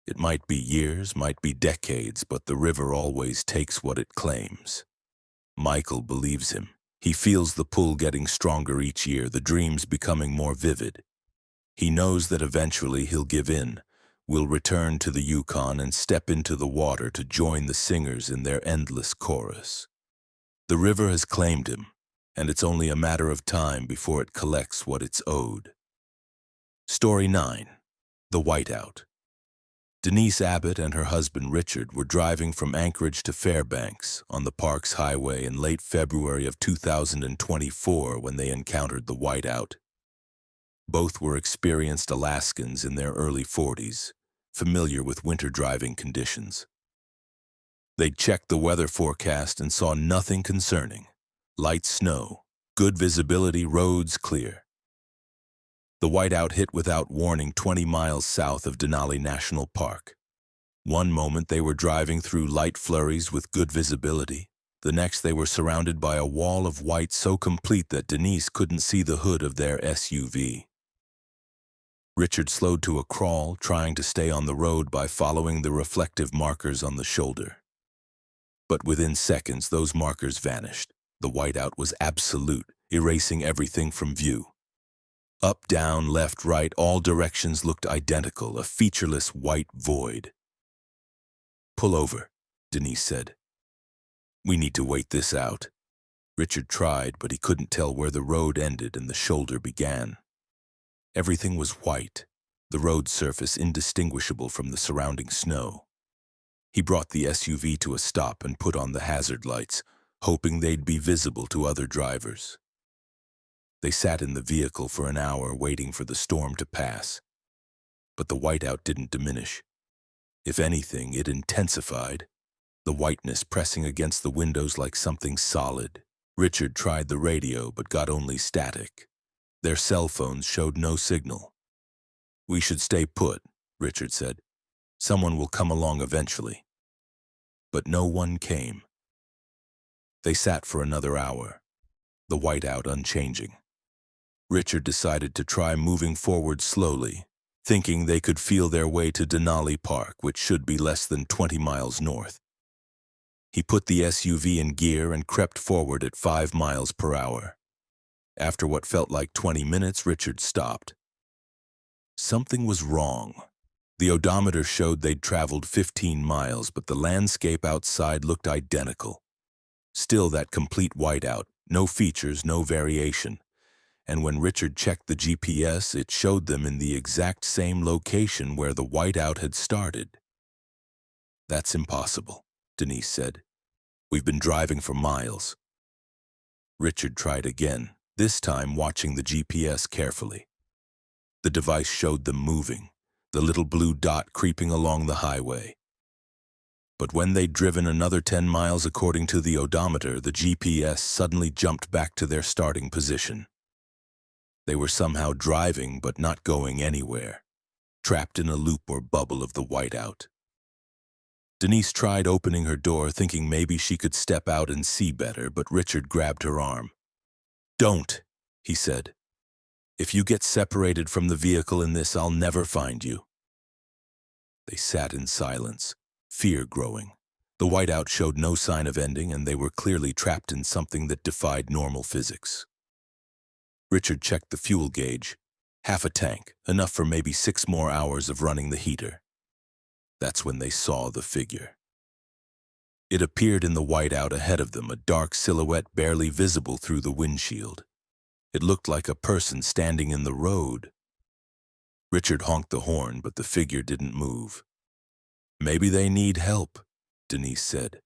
It might be years, might be decades, but the river always takes what it claims." Michael believes him. He feels the pull getting stronger each year, the dreams becoming more vivid. He knows that eventually he'll give in, will return to the Yukon and step into the water to join the singers in their endless chorus. The river has claimed him, and it's only a matter of time before it collects what it's owed. Story 9. The Whiteout. Denise Abbott and her husband Richard were driving from Anchorage to Fairbanks on the Parks Highway in late February of 2024 when they encountered the Whiteout. Both were experienced Alaskans in their early 40s, familiar with winter driving conditions. They'd checked the weather forecast and saw nothing concerning. Light snow, good visibility, roads clear. The Whiteout hit without warning 20 miles south of Denali National Park. One moment they were driving through light flurries with good visibility. The next they were surrounded by a wall of white so complete that Denise couldn't see the hood of their SUV. Richard slowed to a crawl, trying to stay on the road by following the reflective markers on the shoulder. But within seconds, those markers vanished. The Whiteout was absolute, erasing everything from view. Up, down, left, right, all directions looked identical, a featureless white void. "Pull over," Denise said. "We need to wait this out." Richard tried, but he couldn't tell where the road ended and the shoulder began. Everything was white, the road surface indistinguishable from the surrounding snow. He brought the SUV to a stop and put on the hazard lights, hoping they'd be visible to other drivers. They sat in the vehicle for an hour waiting for the storm to pass. But the Whiteout didn't diminish. If anything, it intensified, the whiteness pressing against the windows like something solid. Richard tried the radio but got only static. Their cell phones showed no signal. "We should stay put," Richard said. "Someone will come along eventually." But no one came. They sat for another hour, the Whiteout unchanging. Richard decided to try moving forward slowly, thinking they could feel their way to Denali Park, which should be less than 20 miles north. He put the SUV in gear and crept forward at 5 miles per hour. After what felt like 20 minutes, Richard stopped. Something was wrong. The odometer showed they'd traveled 15 miles, but the landscape outside looked identical. Still that complete whiteout, no features, no variation. And when Richard checked the GPS, it showed them in the exact same location where the whiteout had started. "That's impossible," Denise said. "We've been driving for miles." Richard tried again, this time watching the GPS carefully. The device showed them moving, the little blue dot creeping along the highway. But when they'd driven another 10 miles according to the odometer, the GPS suddenly jumped back to their starting position. They were somehow driving but not going anywhere, trapped in a loop or bubble of the whiteout. Denise tried opening her door, thinking maybe she could step out and see better, but Richard grabbed her arm. "Don't," he said. "If you get separated from the vehicle in this, I'll never find you." They sat in silence, fear growing. The whiteout showed no sign of ending, and they were clearly trapped in something that defied normal physics. Richard checked the fuel gauge. Half a tank, enough for maybe 6 more hours of running the heater. That's when they saw the figure. It appeared in the whiteout ahead of them, a dark silhouette barely visible through the windshield. It looked like a person standing in the road. Richard honked the horn, but the figure didn't move. "Maybe they need help," Denise said.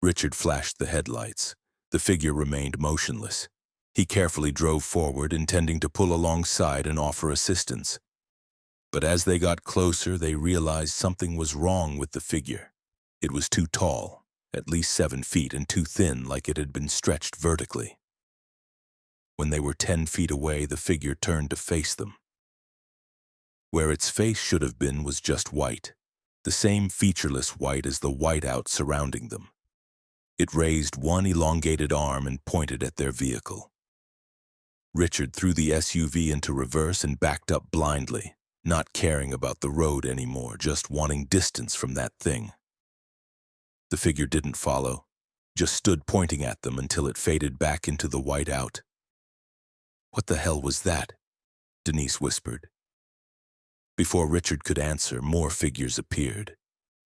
Richard flashed the headlights. The figure remained motionless. He carefully drove forward, intending to pull alongside and offer assistance. But as they got closer, they realized something was wrong with the figure. It was too tall, at least 7 feet, and too thin, like it had been stretched vertically. When they were 10 feet away, the figure turned to face them. Where its face should have been was just white, the same featureless white as the whiteout surrounding them. It raised one elongated arm and pointed at their vehicle. Richard threw the SUV into reverse and backed up blindly, not caring about the road anymore, just wanting distance from that thing. The figure didn't follow, just stood pointing at them until it faded back into the whiteout. "What the hell was that?" Denise whispered. Before Richard could answer, more figures appeared.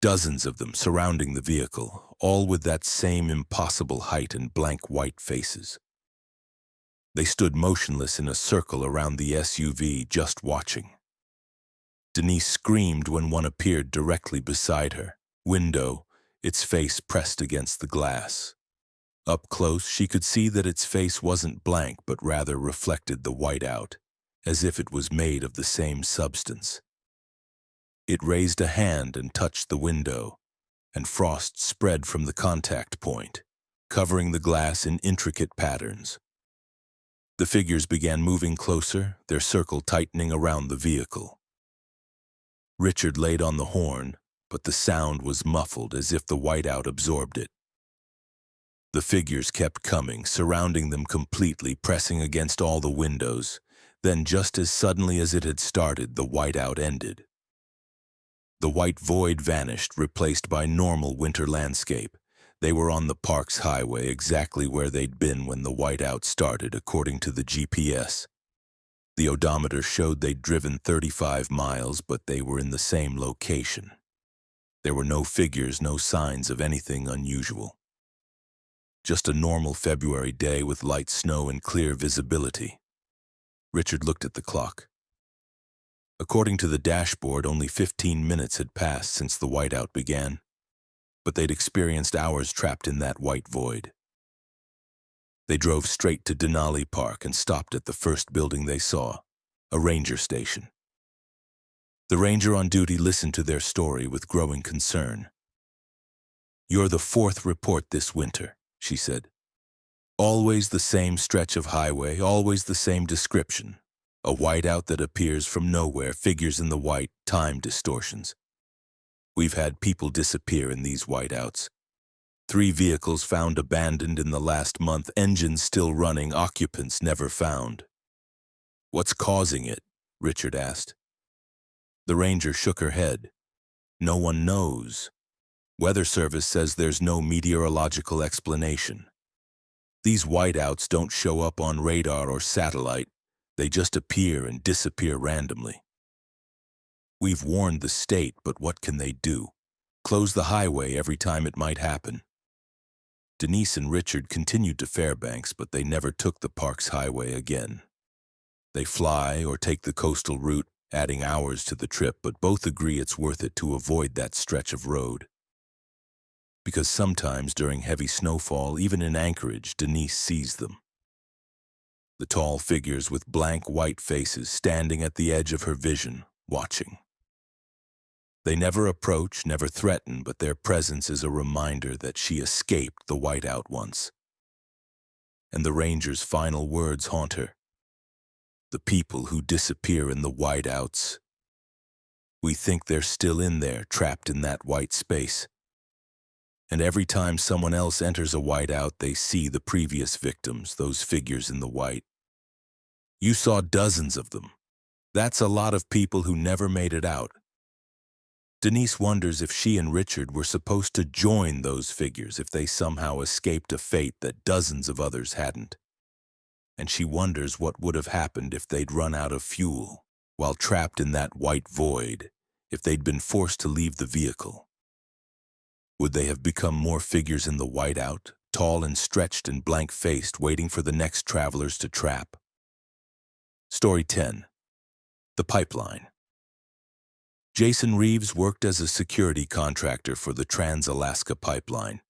Dozens of them surrounding the vehicle, all with that same impossible height and blank white faces. They stood motionless in a circle around the SUV, just watching. Denise screamed when one appeared directly beside her. Window, its face pressed against the glass. Up close, she could see that its face wasn't blank, but rather reflected the whiteout, as if it was made of the same substance. It raised a hand and touched the window, and frost spread from the contact point, covering the glass in intricate patterns. The figures began moving closer, their circle tightening around the vehicle. Richard laid on the horn, but the sound was muffled, as if the whiteout absorbed it. The figures kept coming, surrounding them completely, pressing against all the windows. Then, just as suddenly as it had started, the whiteout ended. The white void vanished, replaced by normal winter landscape. They were on the park's highway, exactly where they'd been when the whiteout started, according to the GPS. The odometer showed they'd driven 35 miles, but they were in the same location. There were no figures, no signs of anything unusual. Just a normal February day with light snow and clear visibility. Richard looked at the clock. According to the dashboard, only 15 minutes had passed since the whiteout began, but they'd experienced hours trapped in that white void. They drove straight to Denali Park and stopped at the first building they saw, a ranger station. The ranger on duty listened to their story with growing concern. "You're the 4th report this winter," she said. "Always the same stretch of highway, always the same description. A whiteout that appears from nowhere, figures in the white, time distortions. We've had people disappear in these whiteouts. 3 vehicles found abandoned in the last month, engines still running, occupants never found." "What's causing it?" Richard asked. The ranger shook her head. "No one knows. Weather Service says there's no meteorological explanation. These whiteouts don't show up on radar or satellite. They just appear and disappear randomly. We've warned the state, but what can they do? Close the highway every time it might happen. Denise and Richard continued to Fairbanks, but they never took the park's highway again. They fly or take the coastal route, adding hours to the trip, but both agree it's worth it to avoid that stretch of road. Because sometimes during heavy snowfall, even in Anchorage, Denise sees them. The tall figures with blank white faces standing at the edge of her vision, watching. They never approach, never threaten, but their presence is a reminder that she escaped the whiteout once. And the ranger's final words haunt her. The people who disappear in the whiteouts. We think they're still in there, trapped in that white space. And every time someone else enters a whiteout, they see the previous victims, those figures in the white. You saw dozens of them. That's a lot of people who never made it out. Denise wonders if she and Richard were supposed to join those figures if they somehow escaped a fate that dozens of others hadn't. And she wonders what would have happened if they'd run out of fuel while trapped in that white void, if they'd been forced to leave the vehicle. Would they have become more figures in the whiteout, tall and stretched and blank-faced, waiting for the next travelers to trap? Story 10. The Pipeline. Jason Reeves worked as a security contractor for the Trans-Alaska Pipeline,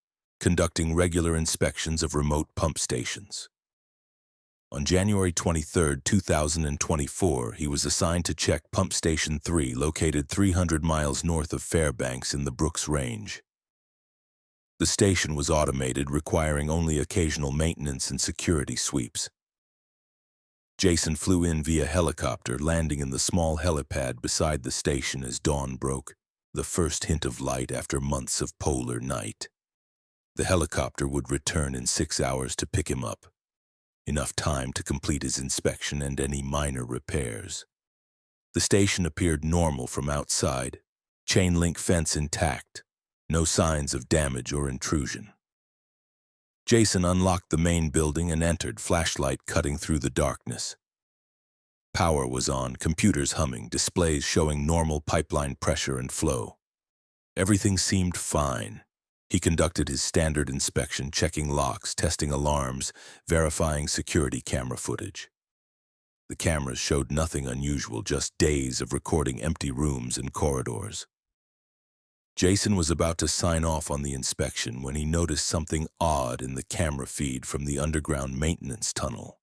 conducting regular inspections of remote pump stations. On January 23, 2024, he was assigned to check Pump Station 3, located 300 miles north of Fairbanks in the Brooks Range. The station was automated, requiring only occasional maintenance and security sweeps. Jason flew in via helicopter, landing in the small helipad beside the station as dawn broke, the first hint of light after months of polar night. The helicopter would return in 6 hours to pick him up, enough time to complete his inspection and any minor repairs. The station appeared normal from outside, chain-link fence intact, no signs of damage or intrusion. Jason unlocked the main building and entered, flashlight cutting through the darkness. Power was on, computers humming, displays showing normal pipeline pressure and flow. Everything seemed fine. He conducted his standard inspection, checking locks, testing alarms, verifying security camera footage. The cameras showed nothing unusual, just days of recording empty rooms and corridors. Jason was about to sign off on the inspection when he noticed something odd in the camera feed from the underground maintenance tunnel.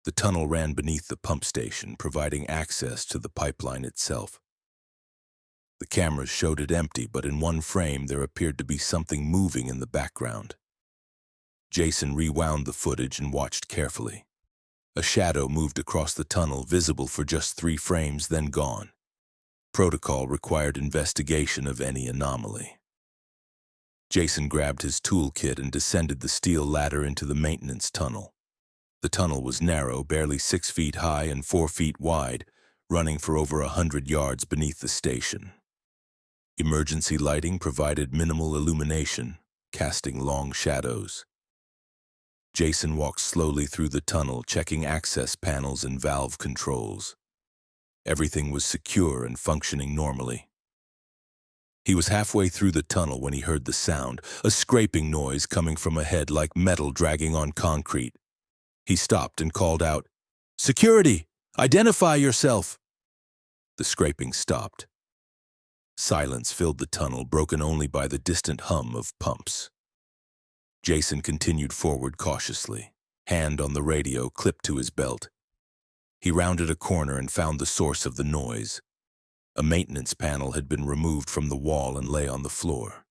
The tunnel ran beneath the pump station, providing access to the pipeline itself. The cameras showed it empty, but in one frame there appeared to be something moving in the background. Jason rewound the footage and watched carefully. A shadow moved across the tunnel, visible for just 3 frames, then gone. Protocol required investigation of any anomaly. Jason grabbed his toolkit and descended the steel ladder into the maintenance tunnel. The tunnel was narrow, barely 6 feet high and 4 feet wide, running for over 100 yards beneath the station. Emergency lighting provided minimal illumination, casting long shadows. Jason walked slowly through the tunnel, checking access panels and valve controls. Everything was secure and functioning normally. He was halfway through the tunnel when he heard the sound, a scraping noise coming from ahead like metal dragging on concrete. He stopped and called out, "Security! Identify yourself!" The scraping stopped. Silence filled the tunnel, broken only by the distant hum of pumps. Jason continued forward cautiously, hand on the radio clipped to his belt. He rounded a corner and found the source of the noise. A maintenance panel had been removed from the wall and lay on the floor.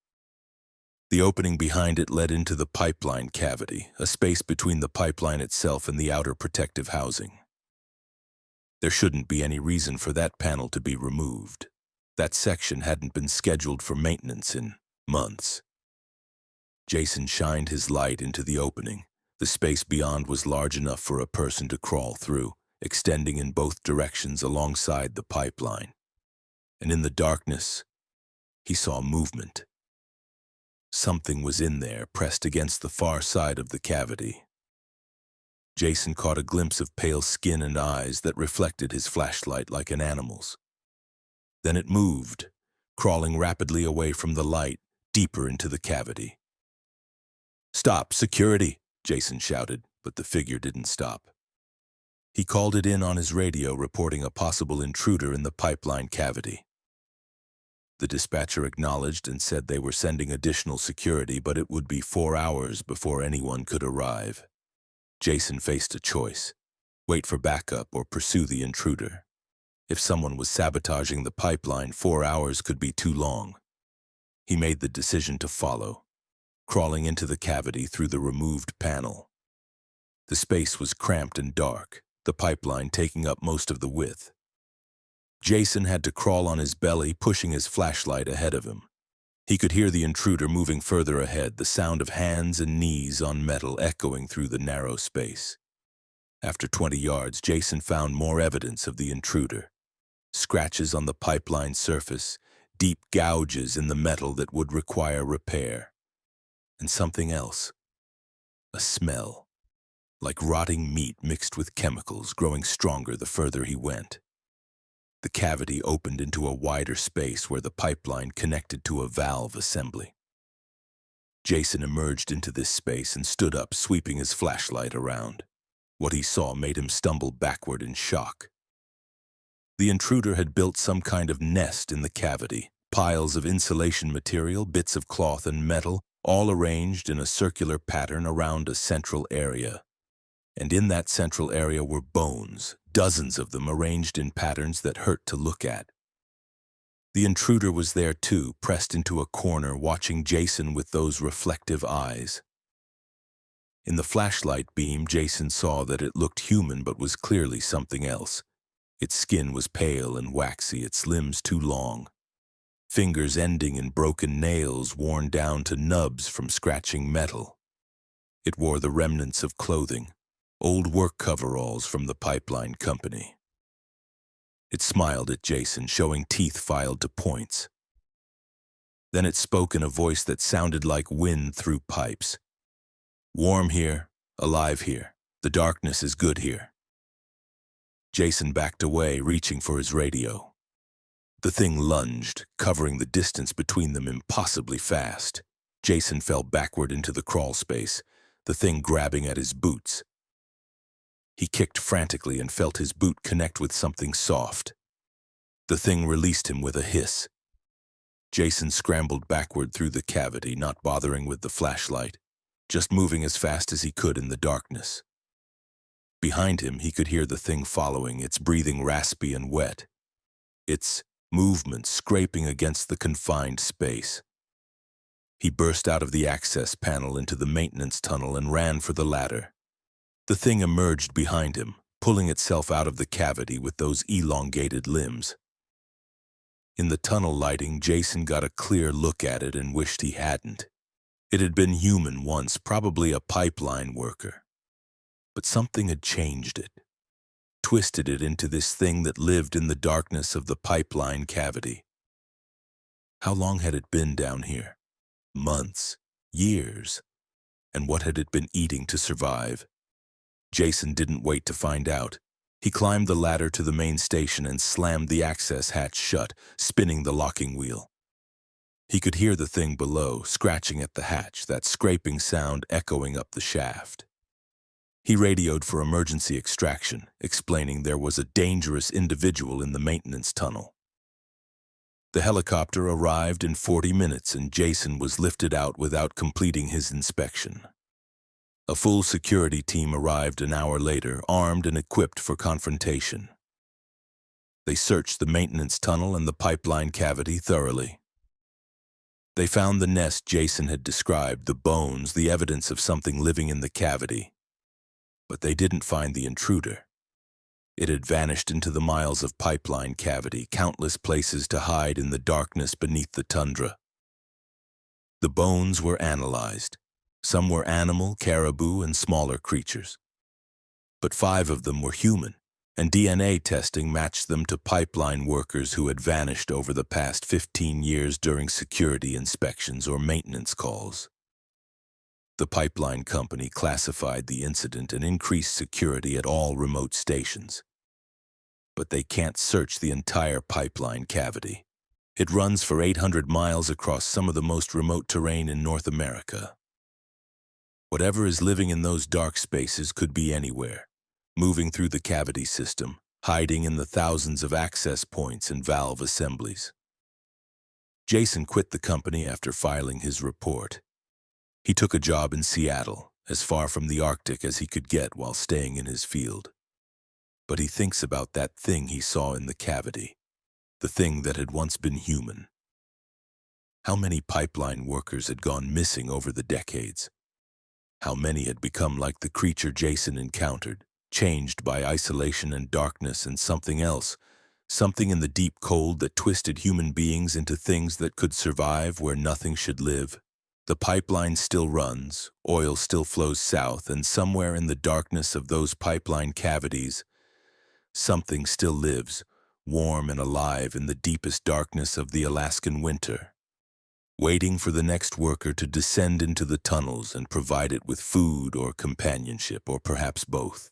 The opening behind it led into the pipeline cavity, a space between the pipeline itself and the outer protective housing. There shouldn't be any reason for that panel to be removed. That section hadn't been scheduled for maintenance in months. Jason shined his light into the opening. The space beyond was large enough for a person to crawl through, extending in both directions alongside the pipeline. And in the darkness, he saw movement. Something was in there, pressed against the far side of the cavity. Jason caught a glimpse of pale skin and eyes that reflected his flashlight like an animal's. Then it moved, crawling rapidly away from the light, deeper into the cavity. "Stop, security!" Jason shouted, but the figure didn't stop. He called it in on his radio, reporting a possible intruder in the pipeline cavity. The dispatcher acknowledged and said they were sending additional security, but it would be 4 hours before anyone could arrive. Jason faced a choice: wait for backup or pursue the intruder. If someone was sabotaging the pipeline, 4 hours could be too long. He made the decision to follow, crawling into the cavity through the removed panel. The space was cramped and dark, the pipeline taking up most of the width. Jason had to crawl on his belly, pushing his flashlight ahead of him. He could hear the intruder moving further ahead, the sound of hands and knees on metal echoing through the narrow space. After 20 yards, Jason found more evidence of the intruder. Scratches on the pipeline surface, deep gouges in the metal that would require repair. And something else. A smell, like rotting meat mixed with chemicals, growing stronger the further he went. The cavity opened into a wider space where the pipeline connected to a valve assembly. Jason emerged into this space and stood up, sweeping his flashlight around. What he saw made him stumble backward in shock. The intruder had built some kind of nest in the cavity, piles of insulation material, bits of cloth and metal, all arranged in a circular pattern around a central area. And in that central area were bones, dozens of them arranged in patterns that hurt to look at. The intruder was there too, pressed into a corner, watching Jason with those reflective eyes. In the flashlight beam, Jason saw that it looked human but was clearly something else. Its skin was pale and waxy, its limbs too long. Fingers ending in broken nails worn down to nubs from scratching metal. It wore the remnants of clothing, old work coveralls from the pipeline company. It smiled at Jason, showing teeth filed to points. Then it spoke in a voice that sounded like wind through pipes. "Warm here, alive here. The darkness is good here." Jason backed away, reaching for his radio. The thing lunged, covering the distance between them impossibly fast. Jason fell backward into the crawl space, the thing grabbing at his boots. He kicked frantically and felt his boot connect with something soft. The thing released him with a hiss. Jason scrambled backward through the cavity, not bothering with the flashlight, just moving as fast as he could in the darkness. Behind him, he could hear the thing following, its breathing raspy and wet, its movement scraping against the confined space. He burst out of the access panel into the maintenance tunnel and ran for the ladder. The thing emerged behind him, pulling itself out of the cavity with those elongated limbs. In the tunnel lighting, Jason got a clear look at it and wished he hadn't. It had been human once, probably a pipeline worker. But something had changed it, twisted it into this thing that lived in the darkness of the pipeline cavity. How long had it been down here? Months, years. And what had it been eating to survive? Jason didn't wait to find out. He climbed the ladder to the main station and slammed the access hatch shut, spinning the locking wheel. He could hear the thing below, scratching at the hatch, that scraping sound echoing up the shaft. He radioed for emergency extraction, explaining there was a dangerous individual in the maintenance tunnel. The helicopter arrived in 40 minutes and Jason was lifted out without completing his inspection. A full security team arrived an hour later, armed and equipped for confrontation. They searched the maintenance tunnel and the pipeline cavity thoroughly. They found the nest Jason had described, the bones, the evidence of something living in the cavity. But they didn't find the intruder. It had vanished into the miles of pipeline cavity, countless places to hide in the darkness beneath the tundra. The bones were analyzed. Some were animal, caribou, and smaller creatures. But 5 of them were human, and DNA testing matched them to pipeline workers who had vanished over the past 15 years during security inspections or maintenance calls. The pipeline company classified the incident and increased security at all remote stations. But they can't search the entire pipeline cavity. It runs for 800 miles across some of the most remote terrain in North America. Whatever is living in those dark spaces could be anywhere, moving through the cavity system, hiding in the thousands of access points and valve assemblies. Jason quit the company after filing his report. He took a job in Seattle, as far from the Arctic as he could get while staying in his field. But he thinks about that thing he saw in the cavity, the thing that had once been human. How many pipeline workers had gone missing over the decades? How many had become like the creature Jason encountered, changed by isolation and darkness and something else, something in the deep cold that twisted human beings into things that could survive where nothing should live? The pipeline still runs, oil still flows south, and somewhere in the darkness of those pipeline cavities, something still lives, warm and alive in the deepest darkness of the Alaskan winter, waiting for the next worker to descend into the tunnels and provide it with food or companionship, or perhaps both.